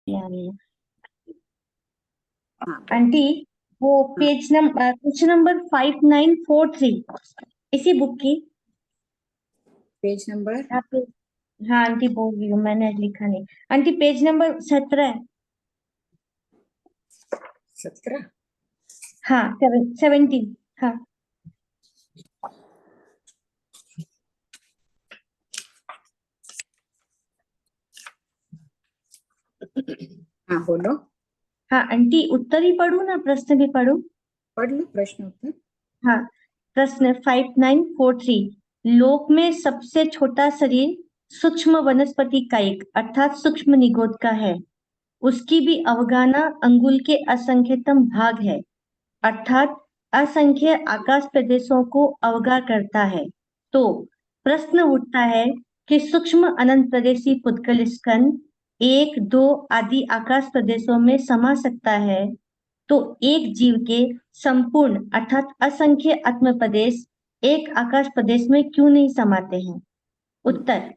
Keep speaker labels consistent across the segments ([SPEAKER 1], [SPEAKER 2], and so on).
[SPEAKER 1] यानी
[SPEAKER 2] हाँ
[SPEAKER 1] आंटी वो
[SPEAKER 2] हाँ,
[SPEAKER 1] क्वेश्चन नंबर 5943 इसी बुक की
[SPEAKER 2] पेज नंबर
[SPEAKER 1] आप। हाँ आंटी बोल रही हूँ, मैंने लिखा नहीं। Aunty page number 17।
[SPEAKER 2] 17।
[SPEAKER 1] हाँ 17। हाँ
[SPEAKER 2] हाँ बोलो।
[SPEAKER 1] हाँ आंटी उत्तर ही पढ़ू ना प्रश्न भी पढ़ू?
[SPEAKER 2] पढ़ लो प्रश्न उत्तर।
[SPEAKER 1] हाँ प्रश्न 5943। लोक में सबसे छोटा शरीर सूक्ष्म वनस्पति कायिक अर्थात सूक्ष्म निगोद का है। उसकी भी अवगाहना अंगुल के असंख्यतम भाग है, अर्थात असंख्य आकाश प्रदेशों को अवगाह करता है। तो प्रश्न उठता है कि सूक्ष्म अनंत प्रदेशी पुद्गल स्कंद एक दो आदि आकाश प्रदेशों में समा सकता है, तो एक जीव के संपूर्ण अर्थात असंख्य आत्म प्रदेश एक आकाश प्रदेश में क्यों नहीं समाते हैं? उत्तर: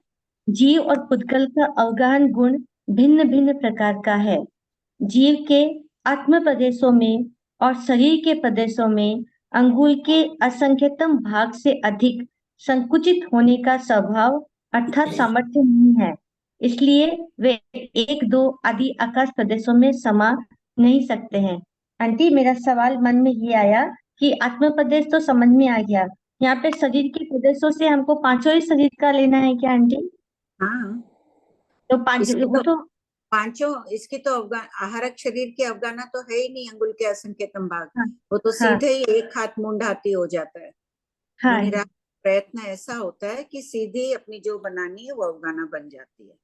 [SPEAKER 1] जीव और पुद्गल का अवगाहन गुण भिन्न भिन्न प्रकार का है। जीव के आत्म प्रदेशों में और शरीर के प्रदेशों में अंगुल के असंख्यतम भाग से अधिक संकुचित होने का स्वभाव अर्थात सामर्थ्य नहीं है। इसलिए वे एक दो आदि आकाश प्रदेशों में समा नहीं सकते हैं। आंटी मेरा सवाल मन में ये आया कि आत्म प्रदेश तो समझ में आ गया, यहाँ पे शरीर के प्रदेशों से हमको पांचों ही शरीर का लेना है क्या आंटी?
[SPEAKER 2] हाँ,
[SPEAKER 1] तो पांच
[SPEAKER 2] इसकी
[SPEAKER 1] वो
[SPEAKER 2] तो
[SPEAKER 1] तो
[SPEAKER 2] पांचों, इसकी तो आहारक शरीर की अवगाहना तो है ही नहीं, अंगुल के असंख्यतम भाग।
[SPEAKER 1] हाँ
[SPEAKER 2] वो तो
[SPEAKER 1] हाँ
[SPEAKER 2] सीधे ही एक हाथ मुंड हाथी हो जाता है।
[SPEAKER 1] हाँ
[SPEAKER 2] मुनिराज
[SPEAKER 1] आंटी।
[SPEAKER 2] प्रयत्न ऐसा होता है कि सीधी अपनी जो बनानी है वो अवगाहना बन जाती है।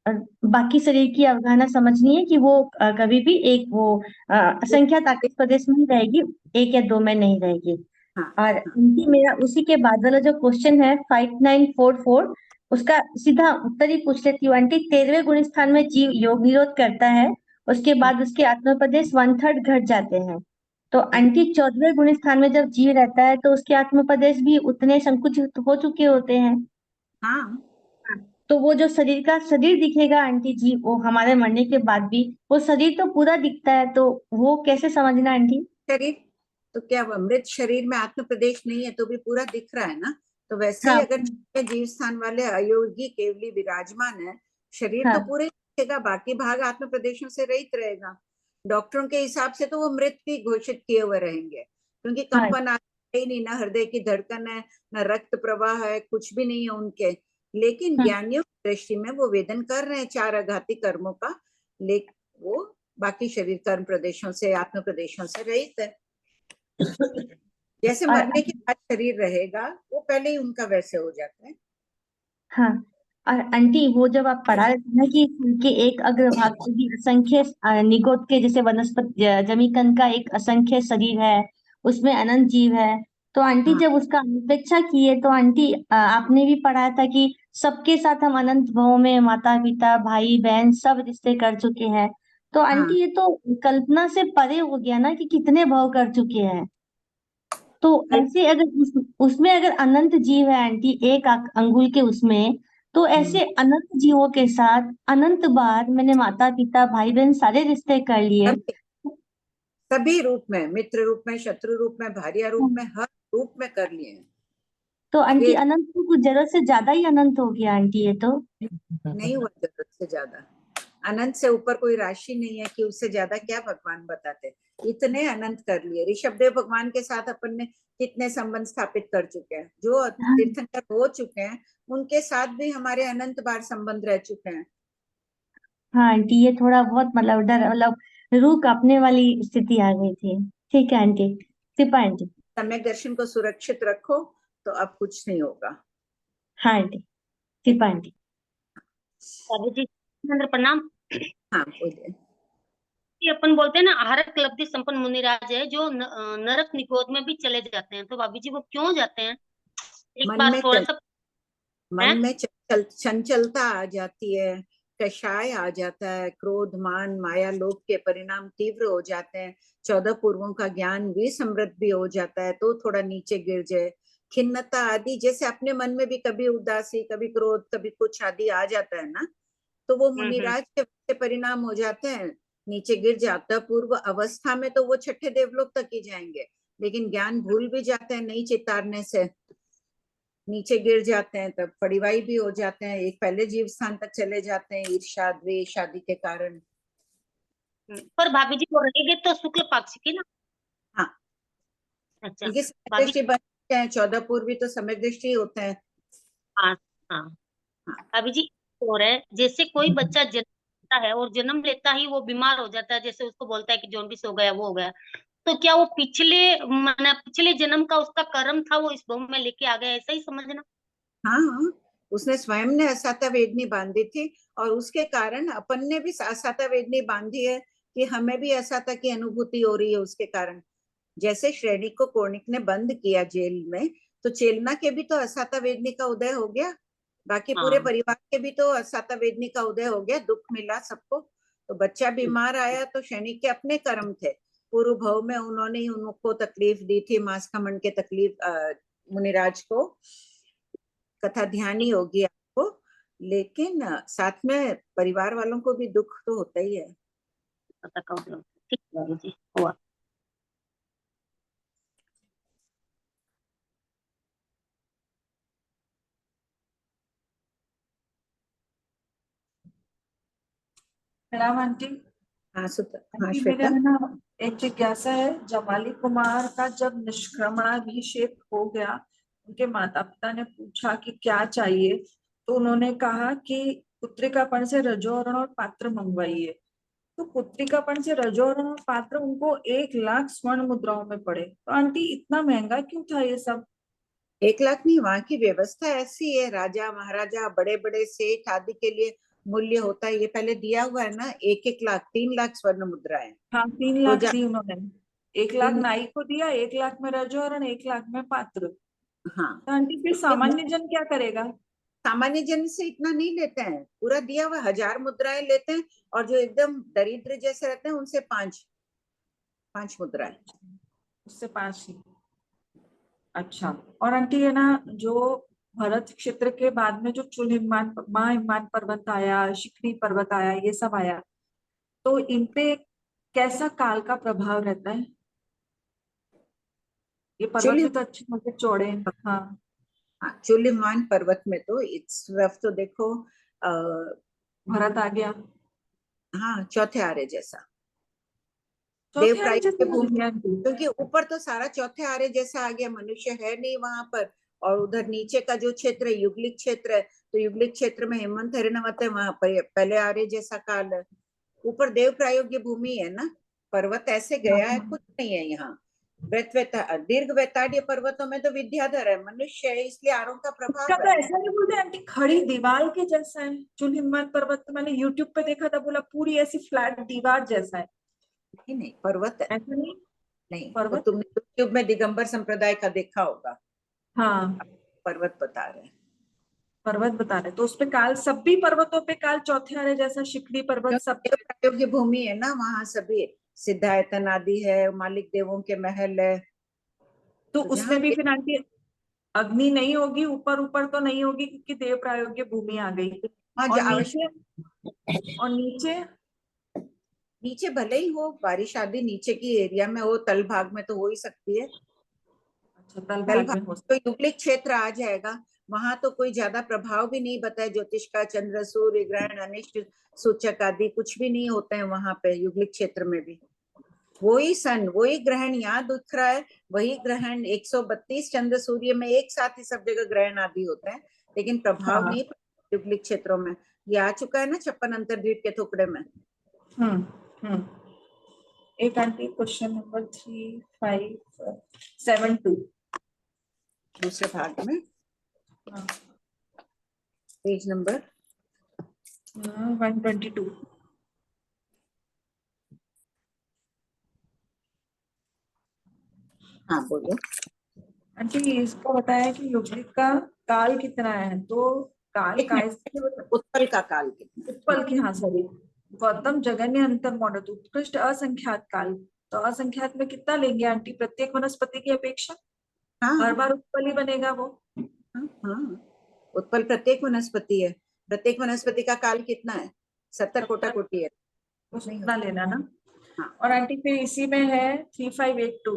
[SPEAKER 1] और बाकी शरीर की अवधारणा समझनी है कि वो कभी भी एक वो असंख्यात आकाश प्रदेश में ही रहेगी, एक या दो में नहीं रहेगी।
[SPEAKER 2] हाँ
[SPEAKER 1] और
[SPEAKER 2] हाँ
[SPEAKER 1] इनकी मेरा उसी के बाद वाला जो क्वेश्चन है 5944, उसका सीधा उत्तर ही पूछ लेती हूँ आंटी। 13वें गुण स्थान में जीव योग निरोध करता है, उसके बाद उसके आत्म प्रदेश 1/3 घट जाते हैं। तो आंटी 14वें गुण स्थान में जब जीव रहता है तो उसके आत्म प्रदेश भी उतने संकुचित हो चुके होते हैं।
[SPEAKER 2] हाँ।
[SPEAKER 1] हाँ, तो वो जो शरीर का शरीर दिखेगा आंटी जी, वो हमारे मरने के बाद भी वो शरीर तो पूरा दिखता है, तो वो कैसे समझना आंटी?
[SPEAKER 2] शरीर तो क्या, वो मृत शरीर में आत्म प्रदेश नहीं है तो भी पूरा दिख रहा है ना। तो वैसे ही
[SPEAKER 1] हाँ
[SPEAKER 2] अगर छोटे जीव स्थान वाले अयोगी केवली विराजमान है, शरीर तो
[SPEAKER 1] हाँ
[SPEAKER 2] पूरे दिखेगा, बाकी भाग आत्म प्रदेशों से रहित रहेगा। डॉक्टरों के हिसाब से तो वो मृत भी घोषित किए हुए रहेंगे, क्योंकि
[SPEAKER 1] हाँ
[SPEAKER 2] कंपन ही नहीं, ना हृदय की धड़कन है, ना रक्त प्रवाह है, कुछ भी नहीं है उनके। लेकिन
[SPEAKER 1] हाँ
[SPEAKER 2] ज्ञानियों की दृष्टि में वो वेदन कर रहे हैं चार आघाती कर्मों का, लेकिन वो बाकी शरीर कर्म प्रदेशों से आत्म प्रदेशों से रहित है। जैसे
[SPEAKER 1] और
[SPEAKER 2] मरने के बाद शरीर रहेगा, वो पहले ही उनका वैसे हो जाता है।
[SPEAKER 1] हाँ और आंटी वो जब आप पढ़ा रहे थे ना कि फूल के एक अग्रभाग से भी असंख्य निगोद के जैसे वनस्पति जमीकंद का एक असंख्य शरीर है, उसमें अनंत जीव है। तो आंटी
[SPEAKER 2] हाँ
[SPEAKER 1] जब उसका अनुपेक्षा किए तो आंटी आपने भी पढ़ाया था कि सबके साथ हम अनंत भवों में माता पिता भाई बहन सब रिश्ते कर चुके हैं। तो
[SPEAKER 2] हाँ
[SPEAKER 1] आंटी ये तो कल्पना से परे हो गया ना कि कितने भव कर चुके हैं। तो ऐसे अगर उसमें अगर अनंत जीव है आंटी एक अंगुल के उसमें, तो ऐसे अनंत जीवों के साथ अनंत बार मैंने माता पिता भाई बहन सारे रिश्ते कर लिए।
[SPEAKER 2] सभी सभी रूप में, मित्र रूप में, शत्रु रूप में, भारिया रूप में, हर रूप में कर लिए हैं।
[SPEAKER 1] तो आंटी
[SPEAKER 2] ये
[SPEAKER 1] अनंत तो कुछ जरूरत से ज्यादा ही अनंत हो गया आंटी ये तो।
[SPEAKER 2] नहीं हुआ जरूरत से ज्यादा। अनंत से ऊपर कोई राशि नहीं है कि उससे ज्यादा क्या भगवान बताते। इतने अनंत कर लिए। ऋषभदेव भगवान के साथ अपन ने कितने संबंध स्थापित कर चुके हैं, जो
[SPEAKER 1] हाँ
[SPEAKER 2] तीर्थंकर हो चुके हैं उनके साथ भी हमारे अनंत बार संबंध रह चुके हैं।
[SPEAKER 1] हाँ आंटी ये थोड़ा बहुत मतलब डर मतलब रूह कांपने वाली स्थिति आ गई थी। ठीक है आंटी, कृपा आंटी।
[SPEAKER 2] सम्यक दर्शन को सुरक्षित रखो, तो अब कुछ नहीं होगा।
[SPEAKER 1] हाँ आंटी,
[SPEAKER 2] ठीक
[SPEAKER 1] कृपा
[SPEAKER 2] है।
[SPEAKER 1] आंटी। बाबू जी प्रणाम।
[SPEAKER 2] हाँ बोलिए।
[SPEAKER 3] कि अपन बोलते हैं ना आहारक लब्धि संपन्न मुनिराज है जो नरक निगोद में भी चले जाते हैं, तो भाभी जी वो क्यों जाते हैं? एक
[SPEAKER 2] मन
[SPEAKER 3] बार
[SPEAKER 2] में
[SPEAKER 3] थोड़ा सा
[SPEAKER 2] मन
[SPEAKER 3] है।
[SPEAKER 2] में चंचलता आ जाती है, कषाय आ जाता है, क्रोध मान माया लोभ के परिणाम तीव्र हो जाते हैं, 14 पूर्वों का ज्ञान भी समृद्ध भी हो जाता है तो थोड़ा नीचे गिर जाए, खिन्नता आदि, जैसे अपने मन में भी कभी उदासी, कभी क्रोध, कभी कुछ आदि आ जाता है ना, तो वो मुनिराज के परिणाम हो जाते हैं, नीचे गिर जाता। पूर्व अवस्था में तो वो छठे देवलोक तक ही जाएंगे, लेकिन ज्ञान भूल भी जाते हैं, नहीं चितारने से नीचे गिर जाते हैं, तब पड़िवाई भी हो जाते हैं, एक पहले जीव स्थान तक चले जाते हैं ईर्ष्या द्वेष आदि के कारण।
[SPEAKER 3] पर भाभी जी वो रहेंगे तो शुक्ल पक्ष की ना।
[SPEAKER 2] हाँ,
[SPEAKER 3] अच्छा
[SPEAKER 2] क्योंकि समय
[SPEAKER 3] भाभी।
[SPEAKER 2] दृष्टि बनते हैं, 14 पूर्वी तो समय दृष्टि होते हैं।
[SPEAKER 3] हाँ हाँ
[SPEAKER 2] हाँ,
[SPEAKER 3] भाभी जी, और है जैसे कोई बच्चा जन्म लेता है और जन्म लेता ही वो बीमार हो जाता है, जैसे उसको बोलता है कि जॉन्डिस हो गया, वो हो गया, तो क्या वो पिछले माना पिछले जन्म का उसका कर्म था, वो इस भूमि में लेके आ गया, ऐसा ही समझना।
[SPEAKER 2] हाँ, हाँ, उसने स्वयं ने असाता वेदनी बांधी थी, और उसके कारण अपन ने भी असाता वेदनी बांधी है कि हमें भी असाता की अनुभूति हो रही है उसके कारण। जैसे श्रेणी को कोर्णिक ने बंद किया जेल में, तो चेलना के भी तो असाता वेदनी का उदय हो गया, बाकी पूरे
[SPEAKER 3] हाँ
[SPEAKER 2] परिवार के भी तो असाता वेदनी का उदय हो गया, दुख मिला सबको। तो बच्चा बीमार आया तो सैनिक के अपने कर्म थे, पूर्व भाव में उन्होंने ही उनको तकलीफ दी थी, मांस खमन के तकलीफ मुनिराज को। कथा ध्यान ही होगी आपको, लेकिन साथ में परिवार वालों को भी दुख तो होता ही है।
[SPEAKER 3] पता कब ठीक है भाभी जी, हुआ।
[SPEAKER 4] प्रणाम आंटी।
[SPEAKER 2] हाँ हाँ
[SPEAKER 4] आंटी मेरे
[SPEAKER 2] श्वेता।
[SPEAKER 4] में ना एक जिज्ञासा है। जमाली कुमार का जब निष्क्रमणाभिषेक हो गया, उनके माता पिता ने पूछा कि क्या चाहिए, तो उन्होंने कहा कि पुत्रिकापण से रजोवरण और पात्र मंगवाइए। तो पुत्रिकापण से रजोवरण और पात्र उनको 1 लाख स्वर्ण मुद्राओं में पड़े। तो आंटी इतना महंगा क्यों था ये सब?
[SPEAKER 2] 1 लाख नहीं, वहां की व्यवस्था ऐसी है, राजा महाराजा बड़े बड़े सेठ आदि के लिए मूल्य होता है। ये पहले दिया हुआ है ना, 1-1 लाख, 3 लाख स्वर्ण मुद्राएं।
[SPEAKER 4] हाँ, 3
[SPEAKER 2] तो
[SPEAKER 4] लाख दी उन्होंने। 1 लाख
[SPEAKER 2] 3,
[SPEAKER 4] नाई को दिया, 1 लाख में रजोवरण, 1 लाख में पात्र।
[SPEAKER 2] हाँ।
[SPEAKER 4] तो आंटी फिर
[SPEAKER 2] तो
[SPEAKER 4] सामान्य जन क्या करेगा?
[SPEAKER 2] सामान्य जन से इतना नहीं लेते हैं, पूरा दिया हुआ 1000 मुद्राएं लेते हैं, और जो एकदम दरिद्र जैसे रहते हैं उनसे 5 मुद्राएं।
[SPEAKER 4] उससे 5 ही। अच्छा। और आंटी है ना, जो भरत क्षेत्र के बाद में जो चुलहिमान महाहिमान पर्वत आया, शिखरी पर्वत आया, ये सब आया, तो इन पे कैसा काल का प्रभाव रहता है? ये पर्वत
[SPEAKER 2] चुल
[SPEAKER 4] भी तो अच्छे खासे चौड़े हैं। हाँ।
[SPEAKER 2] हाँ, चुलिमान पर्वत में तो इस तरफ तो देखो, आ,
[SPEAKER 4] भरत आ गया।
[SPEAKER 2] हाँ, चौथे आर्य जैसा देव
[SPEAKER 4] चौथे आने
[SPEAKER 2] प्राय
[SPEAKER 4] जैसे
[SPEAKER 2] की
[SPEAKER 4] बोल
[SPEAKER 2] भूमि,
[SPEAKER 4] दिया आंटी।
[SPEAKER 2] क्योंकि ऊपर तो सारा चौथे आर्य जैसा आ गया, मनुष्य है नहीं वहां पर। और उधर नीचे का जो क्षेत्र है युगलिक क्षेत्र है, तो युगलिक क्षेत्र में हेमंत हिरण्यवत है, वहां पर पहले आर्य जैसा काल है। ऊपर देव प्रायोग्य भूमि है ना, पर्वत ऐसे गया है, कुछ नहीं है यहाँ। दीर्घ वैताड्य पर्वतों में तो विद्याधर है, मनुष्य है, इसलिए आरों का
[SPEAKER 4] उसका
[SPEAKER 2] प्रभाव
[SPEAKER 4] तो
[SPEAKER 2] है।
[SPEAKER 4] ऐसा नहीं बोलते आंटी, खड़ी दीवार के जैसा है चुलहिमान पर्वत। तो मैंने यूट्यूब पे देखा था, बोला पूरी ऐसी फ्लैट दीवार जैसा है।
[SPEAKER 2] नहीं नहीं, पर्वत है।
[SPEAKER 4] ऐसा नहीं?
[SPEAKER 2] नहीं, वो
[SPEAKER 4] पर्वत।
[SPEAKER 2] तुमने यूट्यूब में दिगंबर संप्रदाय का देखा होगा,
[SPEAKER 4] हाँ,
[SPEAKER 2] पर्वत बता रहे हैं।
[SPEAKER 4] पर्वत बता रहे तो उस पे काल, सब भी पर्वतों पे काल चौथे आरे जैसा, शिखरी पर्वत सब।
[SPEAKER 2] क्योंकि देव प्रायोग्य भूमि है ना, वहां सभी सिद्धायतन आदि है, मालिक देवों के महल है।
[SPEAKER 4] तो
[SPEAKER 2] तो जहाँ
[SPEAKER 4] उसमें भी फिर आंटी अग्नि नहीं होगी, ऊपर ऊपर तो नहीं होगी, क्योंकि देव प्रायोग्य भूमि आ गई।
[SPEAKER 2] वहाँ
[SPEAKER 4] और
[SPEAKER 2] आवश्यक,
[SPEAKER 4] नीचे, और नीचे।
[SPEAKER 2] नीचे भले ही हो बारिश आदि, नीचे की एरिया में हो, तल भाग में तो हो ही सकती है।
[SPEAKER 4] अच्छा, तल
[SPEAKER 2] तल
[SPEAKER 4] भाग
[SPEAKER 2] भाग
[SPEAKER 4] में हो
[SPEAKER 2] तो
[SPEAKER 4] सकता।
[SPEAKER 2] युगलिक क्षेत्र आ जाएगा, वहां तो कोई ज्यादा प्रभाव भी नहीं बताया ज्योतिष का, चंद्र सूर्य ग्रहण अनिष्ट सूचक आदि कुछ भी नहीं होते हैं वहां पे युगलिक क्षेत्र में भी। वही सन, वही ग्रहण यहाँ दिख रहा है, वही ग्रहण 132 चंद्र सूर्य में एक साथ ही सब जगह ग्रहण आदि होते हैं, लेकिन प्रभाव
[SPEAKER 4] हाँ।
[SPEAKER 2] नहीं युगलिक क्षेत्रों में। ये आ चुका है ना 56 अंतर्द्वीप के टुकड़े में।
[SPEAKER 4] हम्म। हम्म। एक आंटी क्वेश्चन नंबर 3572।
[SPEAKER 2] दूसरे भाग में
[SPEAKER 4] हाँ,
[SPEAKER 2] पेज नंबर
[SPEAKER 4] 122।
[SPEAKER 2] हाँ बोलो।
[SPEAKER 4] आंटी इसको बताया कि युगलिक का काल कितना है, तो काल
[SPEAKER 2] एक
[SPEAKER 4] काय
[SPEAKER 2] मिनट, उत्पल का काल कितना है?
[SPEAKER 4] उत्पल की, हाँ सॉरी, गौतम जगन्य अंतर मॉडल उत्कृष्ट असंख्यात काल। तो असंख्यात में कितना लेंगे आंटी, प्रत्येक वनस्पति की अपेक्षा? हर
[SPEAKER 2] हाँ
[SPEAKER 4] बार उत्पल ही बनेगा वो?
[SPEAKER 2] हाँ हाँ, उत्पल प्रत्येक वनस्पति है, प्रत्येक वनस्पति का काल कितना है? 70 कोटा कोटी है।
[SPEAKER 4] उतना लेना ना।
[SPEAKER 2] हाँ।
[SPEAKER 4] और आंटी फिर इसी में है 3582,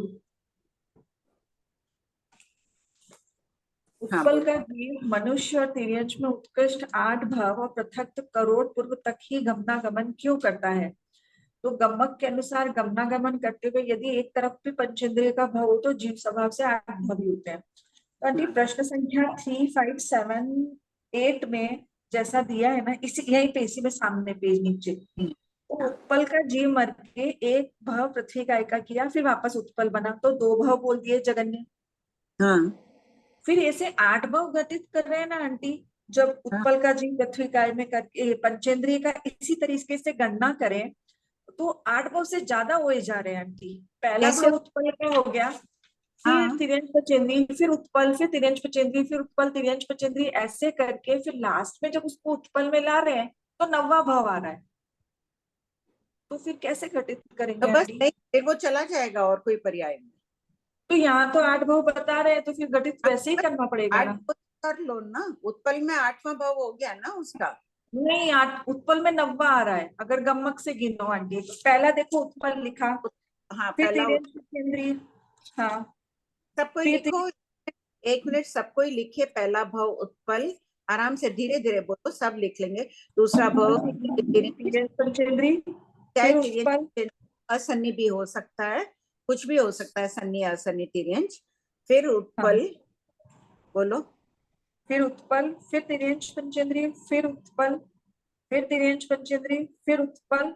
[SPEAKER 2] हाँ,
[SPEAKER 4] उत्पल
[SPEAKER 2] बोलो।
[SPEAKER 4] का जीव मनुष्य और तिर्यंच में उत्कृष्ट 8 भाव और पृथक करोड़ पूर्व तक ही गमनागमन क्यों करता है? तो गमक के अनुसार गमनागमन करते हुए यदि एक तरफ भी पंचेंद्रिय का भाव हो तो जीव स्वभाव से 8 भावी होते हैं। तो आंटी
[SPEAKER 2] हाँ।
[SPEAKER 4] प्रश्न संख्या 3578 में जैसा दिया है ना, इसी यही पे इसी में सामने पेज नीचे, तो उत्पल का जीव मर के एक भाव पृथ्वी काय का किया, फिर वापस उत्पल बना, तो 2 भाव बोल दिए जगन्य।
[SPEAKER 2] हाँ।
[SPEAKER 4] फिर ऐसे 8 भाव घटित कर रहे हैं ना आंटी, जब
[SPEAKER 2] हाँ।
[SPEAKER 4] उत्पल का जीव पृथ्वी काय में करके पंचेंद्रिय का इसी तरीके से गणना करें तो 8 भाव से ज्यादा हुए जा रहे हैं आंटी। पहला
[SPEAKER 2] कैसे?
[SPEAKER 4] भाव उत्पल का हो गया, फिर
[SPEAKER 2] हाँ।
[SPEAKER 4] तिर्यंच पचेंद्री, फिर उत्पल, फिर तिर्यंच पचेंद्री, फिर उत्पल तिर्यंच पचेंद्री, ऐसे करके फिर लास्ट में जब उसको उत्पल में ला रहे हैं तो 9वां भाव आ रहा है। तो फिर कैसे घटित
[SPEAKER 2] तो
[SPEAKER 4] करेंगे
[SPEAKER 2] बस
[SPEAKER 4] आंटी?
[SPEAKER 2] नहीं, फिर वो चला जाएगा और कोई पर्याय नहीं।
[SPEAKER 4] तो यहाँ तो 8 भाव बता रहे हैं, तो फिर घटित वैसे ही करना पड़ेगा
[SPEAKER 2] 8
[SPEAKER 4] ना।
[SPEAKER 2] कर लो ना, उत्पल में 8वां भाव हो गया ना उसका।
[SPEAKER 4] नहीं, 8 उत्पल में 9वां आ रहा है अगर गम्मक से गिनो आंटी। तो पहला देखो उत्पल लिखा,
[SPEAKER 2] हाँ,
[SPEAKER 4] फिर
[SPEAKER 2] पहला
[SPEAKER 4] तिर्यंच पचेंद्री, हाँ,
[SPEAKER 2] सबको ही
[SPEAKER 4] फिर
[SPEAKER 2] लिखो। 1 मिनट, सबको ही लिखिए। पहला भाव उत्पल, आराम से धीरे धीरे बोलो, सब लिख लेंगे। दूसरा भाव
[SPEAKER 4] तिर्यंच पचेंद्री,
[SPEAKER 2] चाहे
[SPEAKER 4] फिर उत्पल,
[SPEAKER 2] तिर्यंच असन्नी भी हो सकता है, कुछ भी हो सकता है, सन्नी असन्नी तिर्यंच। फिर उत्पल,
[SPEAKER 4] हाँ,
[SPEAKER 2] बोलो।
[SPEAKER 4] फिर उत्पल, फिर तिर्यंच पंचेंद्री, फिर उत्पल, फिर तिर्यंच पंचेंद्री, फिर उत्पल,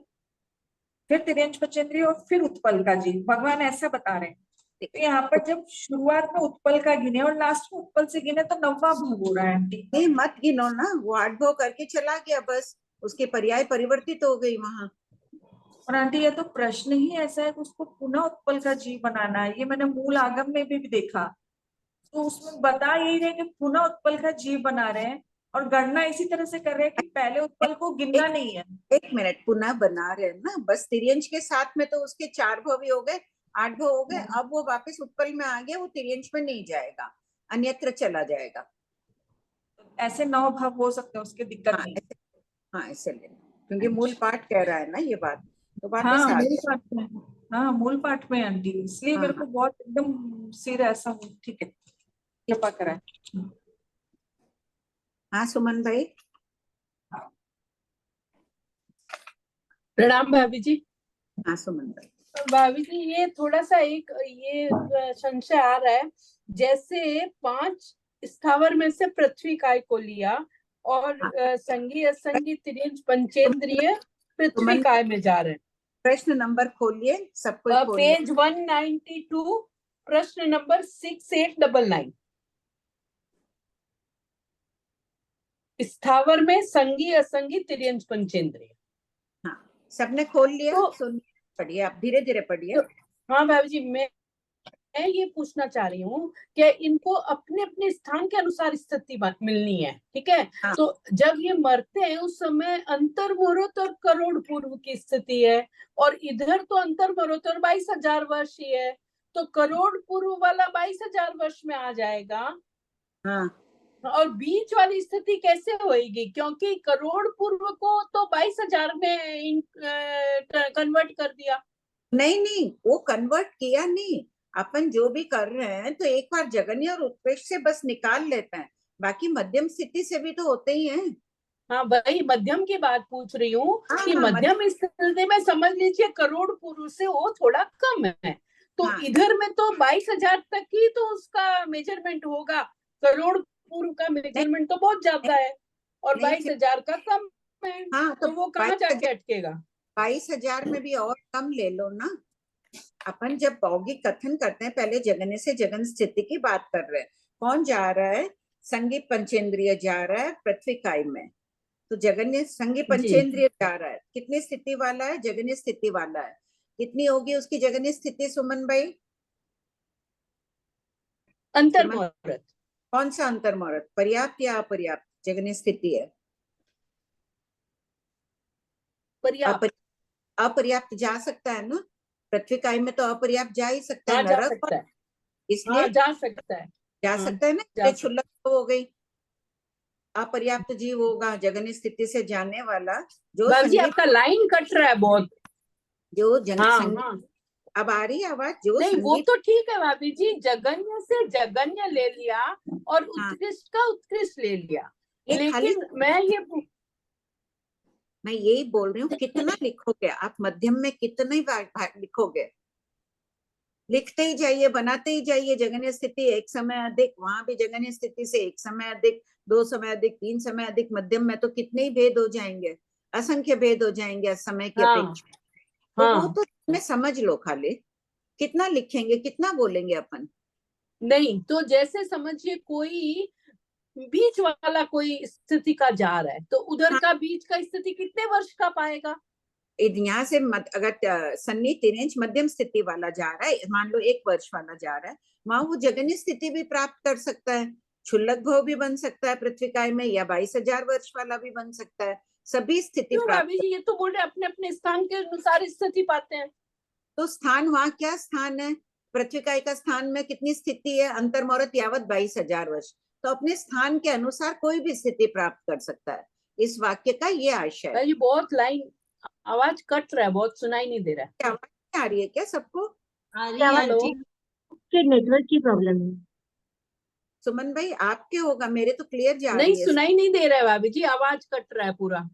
[SPEAKER 4] फिर तिर्यंच पंचेंद्री और फिर उत्पल का जी। भगवान ऐसा बता रहे हैं। तो यहाँ पर जब शुरुआत में उत्पल का गिने और लास्ट में उत्पल से गिने तो 9वां भाव हो रहा है आंटी।
[SPEAKER 2] नहीं, मत गिनो ना, वो 8 भाव करके चला गया, बस उसके पर्याय परिवर्तित हो गई वहां।
[SPEAKER 4] और आंटी ये तो प्रश्न ही ऐसा है कि उसको पुनः उत्पल का जीव बनाना है, ये मैंने मूल आगम में भी देखा। तो उसमें बता यही रहे कि पुनः उत्पल का जीव बना रहे हैं और गणना इसी तरह से कर रहे हैं कि पहले उत्पल को गिनना
[SPEAKER 2] एक
[SPEAKER 4] नहीं है।
[SPEAKER 2] एक मिनट, पुनः बना रहे हैं ना, बस तिर्यंच के साथ में तो उसके 4 भाव ही हो गए, 8 भाव हो गए। अब वो वापस उत्पल में आ गया, वो तिर्यंच में नहीं जाएगा, अन्यत्र चला जाएगा।
[SPEAKER 4] ऐसे 9 भाव हो सकते हैं, उसके दिक्कत
[SPEAKER 2] हाँ
[SPEAKER 4] नहीं।
[SPEAKER 2] ऐसे, हाँ ऐसे लेना, क्योंकि मूल पाठ कह रहा है ना ये बात, तो वापस
[SPEAKER 4] हाँ
[SPEAKER 2] आ
[SPEAKER 4] मूल
[SPEAKER 2] गया।
[SPEAKER 4] पाठ में, हाँ मूल पाठ में आंटी, इसलिए
[SPEAKER 2] हाँ।
[SPEAKER 4] मेरे को
[SPEAKER 2] हाँ,
[SPEAKER 4] बहुत एकदम सिर ऐसा ठीक है, कृपा कराए।
[SPEAKER 2] हाँ सुमन भाई।
[SPEAKER 5] प्रणाम भाभी जी।
[SPEAKER 2] हाँ सुमन भाई।
[SPEAKER 5] भाभी जी, ये थोड़ा सा एक ये संशय आ रहा है, जैसे 5 स्थावर में से पृथ्वी काय को लिया और
[SPEAKER 2] हाँ,
[SPEAKER 5] संगी असंगी तिर्यंच पंचेंद्रिय पृथ्वी
[SPEAKER 2] सुमन,
[SPEAKER 5] काय में जा रहे हैं।
[SPEAKER 2] प्रश्न नंबर खोलिए, सबको खोलिए।
[SPEAKER 5] पेज 192, प्रश्न नंबर 6899। स्थावर में संगी असंगी तिर्यंच पंचेंद्रिय।
[SPEAKER 2] हाँ, सबने खोल लिया,
[SPEAKER 5] तो
[SPEAKER 2] सुनिए, पढ़िए, आप धीरे धीरे पढ़िए।
[SPEAKER 5] तो हाँ भाभी जी, मैं ये पूछना चाह रही हूँ कि इनको अपने अपने स्थान के अनुसार स्थिति मिलनी है, ठीक है।
[SPEAKER 2] हाँ।
[SPEAKER 5] तो जब ये मरते हैं उस समय अंतर मुहूर्त और करोड़ पूर्व की स्थिति है, और इधर तो अंतर मुहूर्त और 22,000 वर्ष ही है, तो करोड़ पूर्व वाला 22,000 वर्ष में आ जाएगा।
[SPEAKER 2] हाँ,
[SPEAKER 5] और बीच वाली स्थिति कैसे होगी, क्योंकि करोड़ पूर्व को तो 22,000 में कन्वर्ट कर दिया।
[SPEAKER 2] नहीं नहीं, वो कन्वर्ट किया नहीं, अपन जो भी कर रहे हैं तो एक बार जगन्य और उत्कृष्ट से बस निकाल लेते हैं, बाकी मध्यम स्थिति से भी तो होते ही हैं।
[SPEAKER 5] हाँ, वही मध्यम की बात पूछ रही हूँ
[SPEAKER 2] हाँ
[SPEAKER 5] कि
[SPEAKER 2] हाँ,
[SPEAKER 5] मध्यम स्थिति में समझ लीजिए करोड़ पूर्व से वो थोड़ा कम है, तो
[SPEAKER 2] हाँ,
[SPEAKER 5] इधर में तो 22,000 तक ही तो उसका मेजरमेंट होगा। करोड़ पूर्व का मेजरमेंट तो बहुत ज्यादा है और
[SPEAKER 2] नहीं,
[SPEAKER 5] 22,000 का कम है,
[SPEAKER 2] हाँ
[SPEAKER 5] तो वो कहाँ जाके अटकेगा।
[SPEAKER 2] 22,000 में भी और कम ले लो ना। अपन जब भौगिक कथन करते हैं, पहले जगन्य से जगन स्थिति की बात कर रहे हैं। कौन जा रहा है? संगी पंचेंद्रिय जा रहा है पृथ्वी काय में, तो जगन्य संगी पंचेंद्रिय जा रहा है, कितनी स्थिति वाला है? जगन्य स्थिति वाला है। कितनी होगी उसकी जगन्य स्थिति सुमन भाई?
[SPEAKER 5] अंतर मुहूर्त।
[SPEAKER 2] कौन सा अंतर मुहूर्त? पर्याप्त या अपर्याप्त जगन्य स्थिति है?
[SPEAKER 5] पर्याप्त।
[SPEAKER 2] अपर्याप्त जा सकता है ना, पृथ्वी काय में तो अपर्याप्त जा ही सकता है,
[SPEAKER 5] हाँ जा
[SPEAKER 2] नरक,
[SPEAKER 5] सकता है,
[SPEAKER 2] इसलिए
[SPEAKER 5] हाँ जा सकता है,
[SPEAKER 2] जा
[SPEAKER 5] हाँ
[SPEAKER 2] सकता है ना,
[SPEAKER 5] जा
[SPEAKER 2] ये क्षुल्लक हो गई। अपर्याप्त जीव होगा, जगन्य स्थिति से जाने वाला जो
[SPEAKER 5] बाबू जी
[SPEAKER 2] संगीत,
[SPEAKER 5] आपका लाइन कट रहा है बहुत।
[SPEAKER 2] जो
[SPEAKER 5] हाँ
[SPEAKER 2] संगीत,
[SPEAKER 5] हाँ
[SPEAKER 2] अब आ रही है आवाज, जो
[SPEAKER 5] नहीं वो
[SPEAKER 2] संगीत,
[SPEAKER 5] तो ठीक है भाभी जी, जगन्य से जगन्य ले लिया और
[SPEAKER 2] हाँ,
[SPEAKER 5] उत्कृष्ट का उत्कृष्ट ले लिया,
[SPEAKER 2] ये खाली,
[SPEAKER 5] लेकिन
[SPEAKER 2] मैं यही बोल रही हूँ, कितना लिखोगे आप मध्यम में, कितने लिखोगे, लिखते ही जाइए, बनाते ही जाइए। जगन्य स्थिति एक समय अधिक, वहां भी जगन्य स्थिति से एक समय अधिक, दो समय अधिक, तीन समय अधिक, मध्यम में तो कितने ही भेद हो जाएंगे, असंख्य भेद हो जाएंगे समय की
[SPEAKER 5] हाँ
[SPEAKER 2] अपेक्षा। तो वो
[SPEAKER 5] हाँ
[SPEAKER 2] तो में समझ लो, खाली कितना लिखेंगे, कितना बोलेंगे अपन।
[SPEAKER 5] नहीं तो जैसे समझिए कोई बीच वाला कोई स्थिति का जा रहा है, तो उधर
[SPEAKER 2] हाँ,
[SPEAKER 5] का बीच का स्थिति कितने वर्ष का पाएगा?
[SPEAKER 2] यहाँ से अगर सन्नी तिरंज मध्यम स्थिति वाला जा रहा है, मान लो 1 वर्ष वाला जा रहा है, वहां वो जगन्य स्थिति भी प्राप्त कर सकता है, क्षुल्लक भाव भी बन सकता है पृथ्वी काय में, या 22,000 वर्ष वाला भी बन सकता है, सभी स्थिति
[SPEAKER 5] क्यों
[SPEAKER 2] प्राप्त।
[SPEAKER 5] भाभी जी, ये तो बोल रहे अपने अपने स्थान के अनुसार स्थिति पाते हैं।
[SPEAKER 2] तो स्थान, वहां क्या स्थान है, पृथ्वी काय का स्थान में कितनी स्थिति है, अंतर्मुहूर्त यावत 22,000 वर्ष, तो अपने स्थान के अनुसार कोई भी स्थिति प्राप्त कर सकता है। इस वाक्य का ये आशय है।
[SPEAKER 5] भाई बहुत लाइन आवाज कट रहा है, बहुत सुनाई नहीं दे रहा है।
[SPEAKER 2] क्या आवाज आ रही है क्या सबको?
[SPEAKER 6] आ रही है
[SPEAKER 5] हेलो
[SPEAKER 6] आंटी।
[SPEAKER 1] के नेटवर्क की प्रॉब्लम है।
[SPEAKER 2] सुमन भाई आपके होगा, मेरे तो क्लियर जा
[SPEAKER 5] नहीं
[SPEAKER 2] रही है।
[SPEAKER 5] सुनाई नहीं दे रहा है भाभी जी, आवाज कट रहा है पूरा